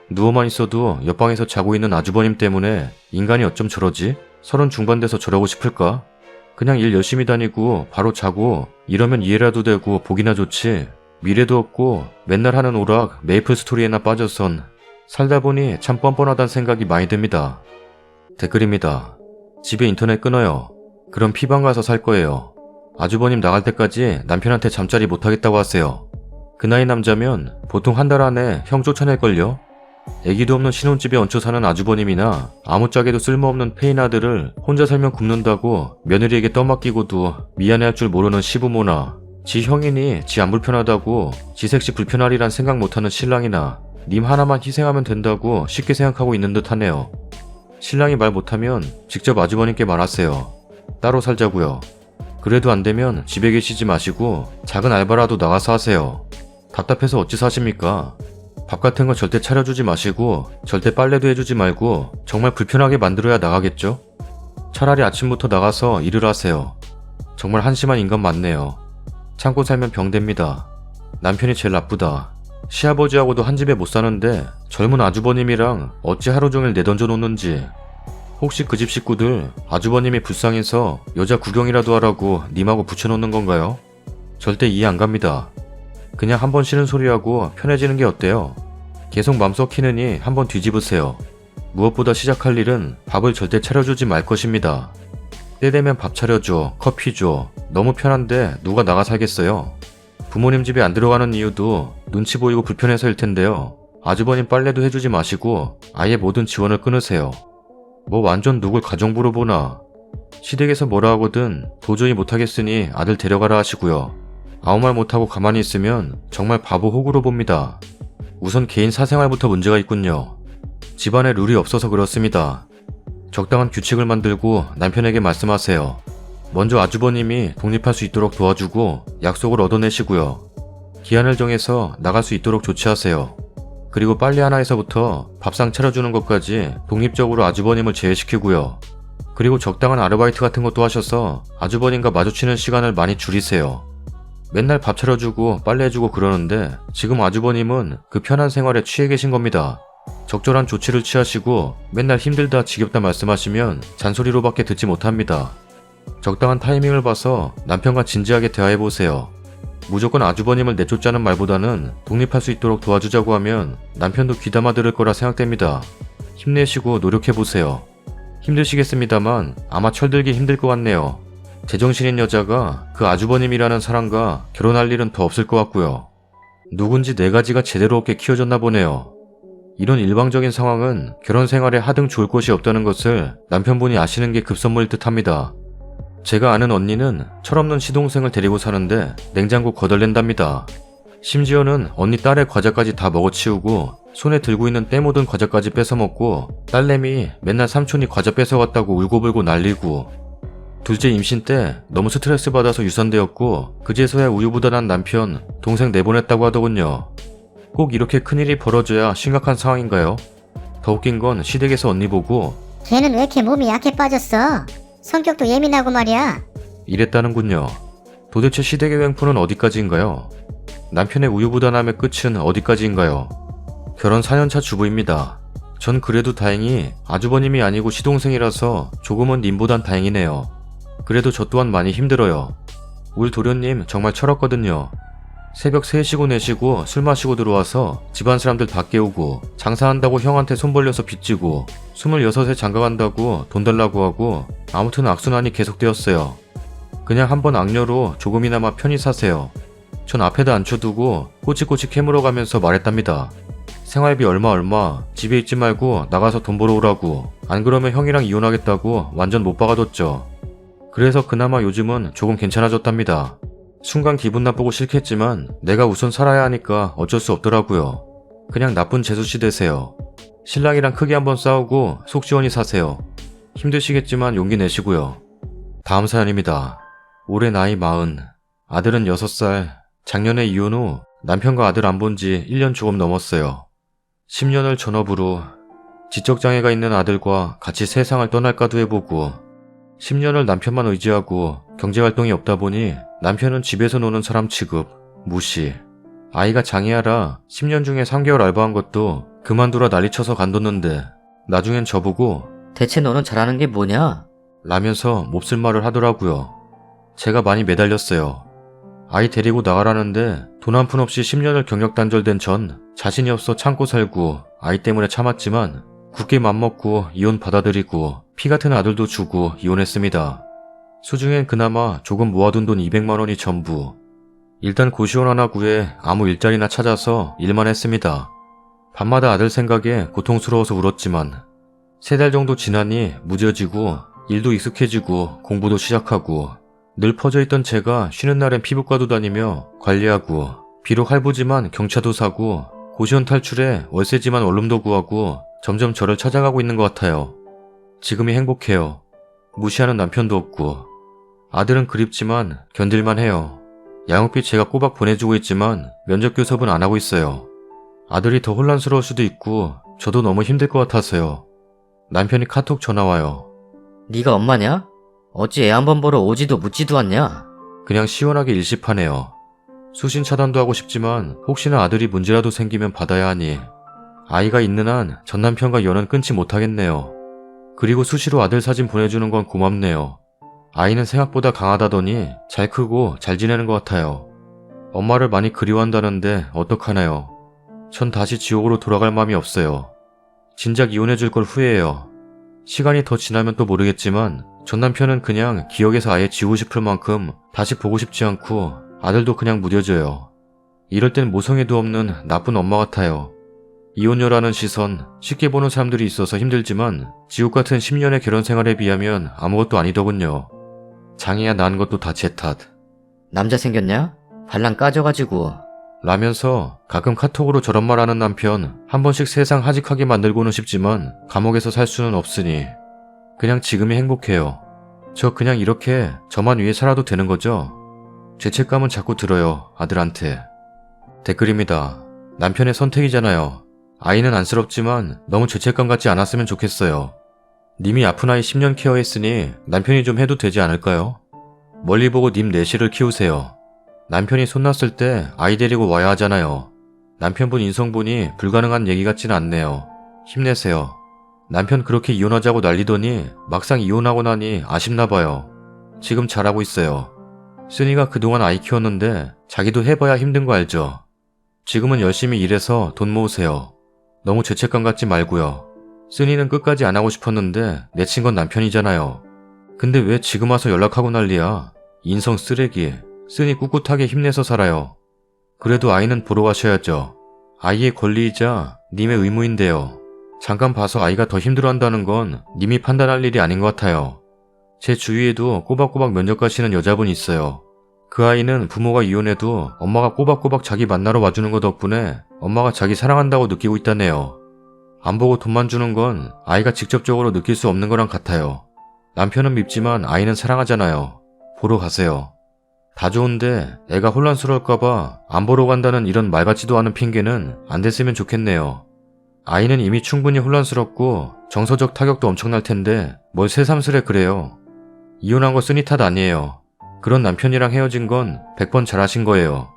누워만 있어도 옆방에서 자고 있는 아주버님 때문에 인간이 어쩜 저러지? 30 중반 돼서 저러고 싶을까? 그냥 일 열심히 다니고 바로 자고 이러면 이해라도 되고 복이나 좋지. 미래도 없고 맨날 하는 오락 메이플 스토리에나 빠져선 살다 보니 참 뻔뻔하다는 생각이 많이 듭니다. 댓글입니다. 집에 인터넷 끊어요. 그럼 피방 가서 살 거예요. 아주버님 나갈 때까지 남편한테 잠자리 못하겠다고 하세요. 그 나이 남자면 보통 한 달 안에 형 쫓아낼걸요? 애기도 없는 신혼집에 얹혀 사는 아주버님이나 아무짝에도 쓸모없는 페인 아들을 혼자 살면 굶는다고 며느리에게 떠맡기고도 미안해할 줄 모르는 시부모나 지 형이니 지 안 불편하다고 지 색시 불편하리란 생각 못하는 신랑이나 님 하나만 희생하면 된다고 쉽게 생각하고 있는 듯 하네요. 신랑이 말 못하면 직접 아주버님께 말하세요. 따로 살자고요. 그래도 안 되면 집에 계시지 마시고 작은 알바라도 나가서 하세요. 답답해서 어찌 사십니까? 밥 같은 거 절대 차려주지 마시고 절대 빨래도 해주지 말고 정말 불편하게 만들어야 나가겠죠? 차라리 아침부터 나가서 일을 하세요. 정말 한심한 인간 맞네요. 참고 살면 병됩니다. 남편이 제일 나쁘다. 시아버지하고도 한 집에 못 사는데 젊은 아주버님이랑 어찌 하루 종일 내던져 놓는지. 혹시 그 집 식구들 아주버님이 불쌍해서 여자 구경이라도 하라고 님하고 붙여놓는 건가요? 절대 이해 안 갑니다. 그냥 한번 싫은 소리하고 편해지는 게 어때요? 계속 맘 썩히느니 한번 뒤집으세요. 무엇보다 시작할 일은 밥을 절대 차려주지 말 것입니다. 때 되면 밥 차려줘, 커피 줘. 너무 편한데 누가 나가 살겠어요? 부모님 집에 안 들어가는 이유도 눈치 보이고 불편해서일 텐데요. 아주버님 빨래도 해주지 마시고 아예 모든 지원을 끊으세요. 뭐 완전 누굴 가정부로 보나. 시댁에서 뭐라 하거든 도저히 못하겠으니 아들 데려가라 하시고요. 아무 말 못하고 가만히 있으면 정말 바보 호구로 봅니다. 우선 개인 사생활부터 문제가 있군요. 집안에 룰이 없어서 그렇습니다. 적당한 규칙을 만들고 남편에게 말씀하세요. 먼저 아주버님이 독립할 수 있도록 도와주고 약속을 얻어내시고요. 기한을 정해서 나갈 수 있도록 조치하세요. 그리고 빨래 하나에서부터 밥상 차려주는 것까지 독립적으로 아주버님을 제외시키고요. 그리고 적당한 아르바이트 같은 것도 하셔서 아주버님과 마주치는 시간을 많이 줄이세요. 맨날 밥 차려주고 빨래해주고 그러는데 지금 아주버님은 그 편한 생활에 취해 계신 겁니다. 적절한 조치를 취하시고 맨날 힘들다 지겹다 말씀하시면 잔소리로밖에 듣지 못합니다. 적당한 타이밍을 봐서 남편과 진지하게 대화해보세요. 무조건 아주버님을 내쫓자는 말보다는 독립할 수 있도록 도와주자고 하면 남편도 귀담아 들을 거라 생각됩니다. 힘내시고 노력해보세요. 힘드시겠습니다만 아마 철들기 힘들 것 같네요. 제정신인 여자가 그 아주버님이라는 사람과 결혼할 일은 더 없을 것 같고요. 누군지 네 가지가 제대로 없게 키워졌나 보네요. 이런 일방적인 상황은 결혼 생활에 하등 좋을 것이 없다는 것을 남편분이 아시는 게 급선무일 듯 합니다. 제가 아는 언니는 철없는 시동생을 데리고 사는데 냉장고 거덜낸답니다. 심지어는 언니 딸의 과자까지 다 먹어치우고 손에 들고 있는 때 묻은 과자까지 뺏어먹고 딸내미 맨날 삼촌이 과자 뺏어갔다고 울고불고 난리고 둘째 임신 때 너무 스트레스 받아서 유산되었고 그제서야 우유부단한 남편, 동생 내보냈다고 하더군요. 꼭 이렇게 큰일이 벌어져야 심각한 상황인가요? 더 웃긴 건 시댁에서 언니 보고 걔는 왜 이렇게 몸이 약해 빠졌어? 성격도 예민하고 말이야. 이랬다는군요. 도대체 시댁의 횡포는 어디까지인가요? 남편의 우유부단함의 끝은 어디까지인가요? 결혼 4년차 주부입니다. 전 그래도 다행히 아주버님이 아니고 시동생이라서 조금은 님보단 다행이네요. 그래도 저 또한 많이 힘들어요. 울 도련님 정말 철없거든요. 새벽 3시고 4시고 술 마시고 들어와서 집안 사람들 다 깨우고 장사한다고 형한테 손 벌려서 빚지고 26에 장가간다고 돈 달라고 하고 아무튼 악순환이 계속되었어요. 그냥 한번 악녀로 조금이나마 편히 사세요. 전 앞에다 앉혀두고 꼬치꼬치 캐물어 가면서 말했답니다. 생활비 얼마 집에 있지 말고 나가서 돈 벌어 오라고. 안 그러면 형이랑 이혼하겠다고 완전 못 박아뒀죠. 그래서 그나마 요즘은 조금 괜찮아졌답니다. 순간 기분 나쁘고 싫겠지만 내가 우선 살아야 하니까 어쩔 수 없더라고요. 그냥 나쁜 재수씨 되세요. 신랑이랑 크게 한번 싸우고 속 시원히 사세요. 힘드시겠지만 용기 내시고요. 다음 사연입니다. 올해 나이 40, 아들은 6살, 작년에 이혼 후 남편과 아들 안 본 지 1년 조금 넘었어요. 10년을 전업으로 지적장애가 있는 아들과 같이 세상을 떠날까도 해보고 10년을 남편만 의지하고 경제활동이 없다 보니 남편은 집에서 노는 사람 취급, 무시. 아이가 장애하라 10년 중에 3개월 알바한 것도 그만두라 난리쳐서 간뒀는데 나중엔 저보고 대체 너는 잘하는 게 뭐냐? 라면서 몹쓸 말을 하더라고요. 제가 많이 매달렸어요. 아이 데리고 나가라는데 돈 한 푼 없이 10년을 경력 단절된 전 자신이 없어 참고 살고 아이 때문에 참았지만 굳게 맘먹고 이혼 받아들이고 피 같은 아들도 주고 이혼했습니다. 수중엔 그나마 조금 모아둔 돈 200만 원이 전부. 일단 고시원 하나 구해 아무 일자리나 찾아서 일만 했습니다. 밤마다 아들 생각에 고통스러워서 울었지만 3달 정도 지나니 무뎌지고 일도 익숙해지고 공부도 시작하고 늘 퍼져있던 제가 쉬는 날엔 피부과도 다니며 관리하고 비록 할부지만 경차도 사고 고시원 탈출에 월세지만 원룸도 구하고 점점 저를 찾아가고 있는 것 같아요. 지금이 행복해요. 무시하는 남편도 없고 아들은 그립지만 견딜만 해요. 양육비 제가 꼬박 보내주고 있지만 면접 교섭은 안 하고 있어요. 아들이 더 혼란스러울 수도 있고 저도 너무 힘들 것 같아서요. 남편이 카톡 전화 와요. 네가 엄마냐? 어찌 애 한 번 보러 오지도 묻지도 않냐? 그냥 시원하게 일십하네요. 수신 차단도 하고 싶지만 혹시나 아들이 문제라도 생기면 받아야 하니 아이가 있는 한 전 남편과 연은 끊지 못하겠네요. 그리고 수시로 아들 사진 보내주는 건 고맙네요. 아이는 생각보다 강하다더니 잘 크고 잘 지내는 것 같아요. 엄마를 많이 그리워한다는데 어떡하나요? 전 다시 지옥으로 돌아갈 마음이 없어요. 진작 이혼해줄 걸 후회해요. 시간이 더 지나면 또 모르겠지만 전 남편은 그냥 기억에서 아예 지우고 싶을 만큼 다시 보고 싶지 않고 아들도 그냥 무뎌져요. 이럴 땐 모성애도 없는 나쁜 엄마 같아요. 이혼녀라는 시선 쉽게 보는 사람들이 있어서 힘들지만 지옥 같은 10년의 결혼 생활에 비하면 아무것도 아니더군요. 장애야 낳은 것도 다 제 탓. 남자 생겼냐? 발랑 까져가지고. 라면서 가끔 카톡으로 저런 말하는 남편 한 번씩 세상 하직하게 만들고는 싶지만 감옥에서 살 수는 없으니 그냥 지금이 행복해요. 저 그냥 이렇게 저만 위해 살아도 되는 거죠? 죄책감은 자꾸 들어요, 아들한테. 댓글입니다. 남편의 선택이잖아요. 아이는 안쓰럽지만 너무 죄책감 갖지 않았으면 좋겠어요. 님이 아픈 아이 10년 케어했으니 남편이 좀 해도 되지 않을까요? 멀리 보고 님 내실을 키우세요. 남편이 손났을 때 아이 데리고 와야 하잖아요. 남편분 인성분이 불가능한 얘기 같지는 않네요. 힘내세요. 남편 그렇게 이혼하자고 난리더니 막상 이혼하고 나니 아쉽나 봐요. 지금 잘하고 있어요. 쓰니가 그동안 아이 키웠는데 자기도 해봐야 힘든 거 알죠? 지금은 열심히 일해서 돈 모으세요. 너무 죄책감 갖지 말고요. 쓰니는 끝까지 안 하고 싶었는데 내친 건 남편이잖아요. 근데 왜 지금 와서 연락하고 난리야? 인성 쓰레기. 쓰니 꿋꿋하게 힘내서 살아요. 그래도 아이는 보러 가셔야죠. 아이의 권리이자 님의 의무인데요. 잠깐 봐서 아이가 더 힘들어한다는 건 님이 판단할 일이 아닌 것 같아요. 제 주위에도 꼬박꼬박 면접 가시는 여자분이 있어요. 그 아이는 부모가 이혼해도 엄마가 꼬박꼬박 자기 만나러 와주는 것 덕분에 엄마가 자기 사랑한다고 느끼고 있다네요. 안 보고 돈만 주는 건 아이가 직접적으로 느낄 수 없는 거랑 같아요. 남편은 밉지만 아이는 사랑하잖아요. 보러 가세요. 다 좋은데 애가 혼란스러울까봐 안 보러 간다는 이런 말 같지도 않은 핑계는 안 댔으면 좋겠네요. 아이는 이미 충분히 혼란스럽고 정서적 타격도 엄청날 텐데 뭘 새삼스레 그래요. 이혼한 거 쓰니 탓 아니에요. 그런 남편이랑 헤어진 건 100번 잘하신 거예요.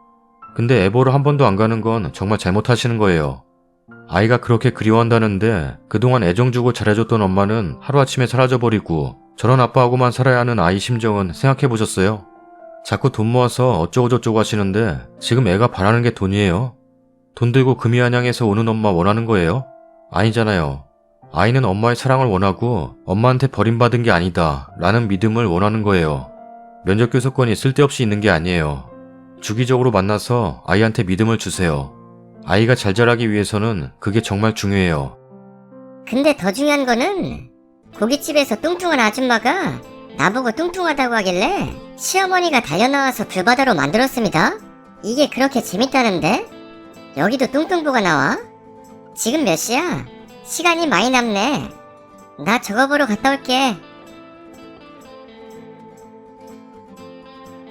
근데 애 보러 한 번도 안 가는 건 정말 잘못하시는 거예요. 아이가 그렇게 그리워한다는데 그동안 애정 주고 잘해줬던 엄마는 하루아침에 사라져버리고 저런 아빠하고만 살아야 하는 아이 심정은 생각해보셨어요? 자꾸 돈 모아서 어쩌고저쩌고 하시는데 지금 애가 바라는 게 돈이에요? 돈 들고 금이한양에서 오는 엄마 원하는 거예요? 아니잖아요. 아이는 엄마의 사랑을 원하고 엄마한테 버림받은 게 아니다 라는 믿음을 원하는 거예요. 면접 교섭권이 쓸데없이 있는 게 아니에요. 주기적으로 만나서 아이한테 믿음을 주세요. 아이가 잘 자라기 위해서는 그게 정말 중요해요. 근데 더 중요한 거는 고깃집에서 뚱뚱한 아줌마가 나보고 뚱뚱하다고 하길래 시어머니가 달려나와서 뷰바다로 만들었습니다. 이게 그렇게 재밌다는데? 여기도 뚱뚱부가 나와? 지금 몇 시야? 시간이 많이 남네. 나 저거 보러 갔다 올게.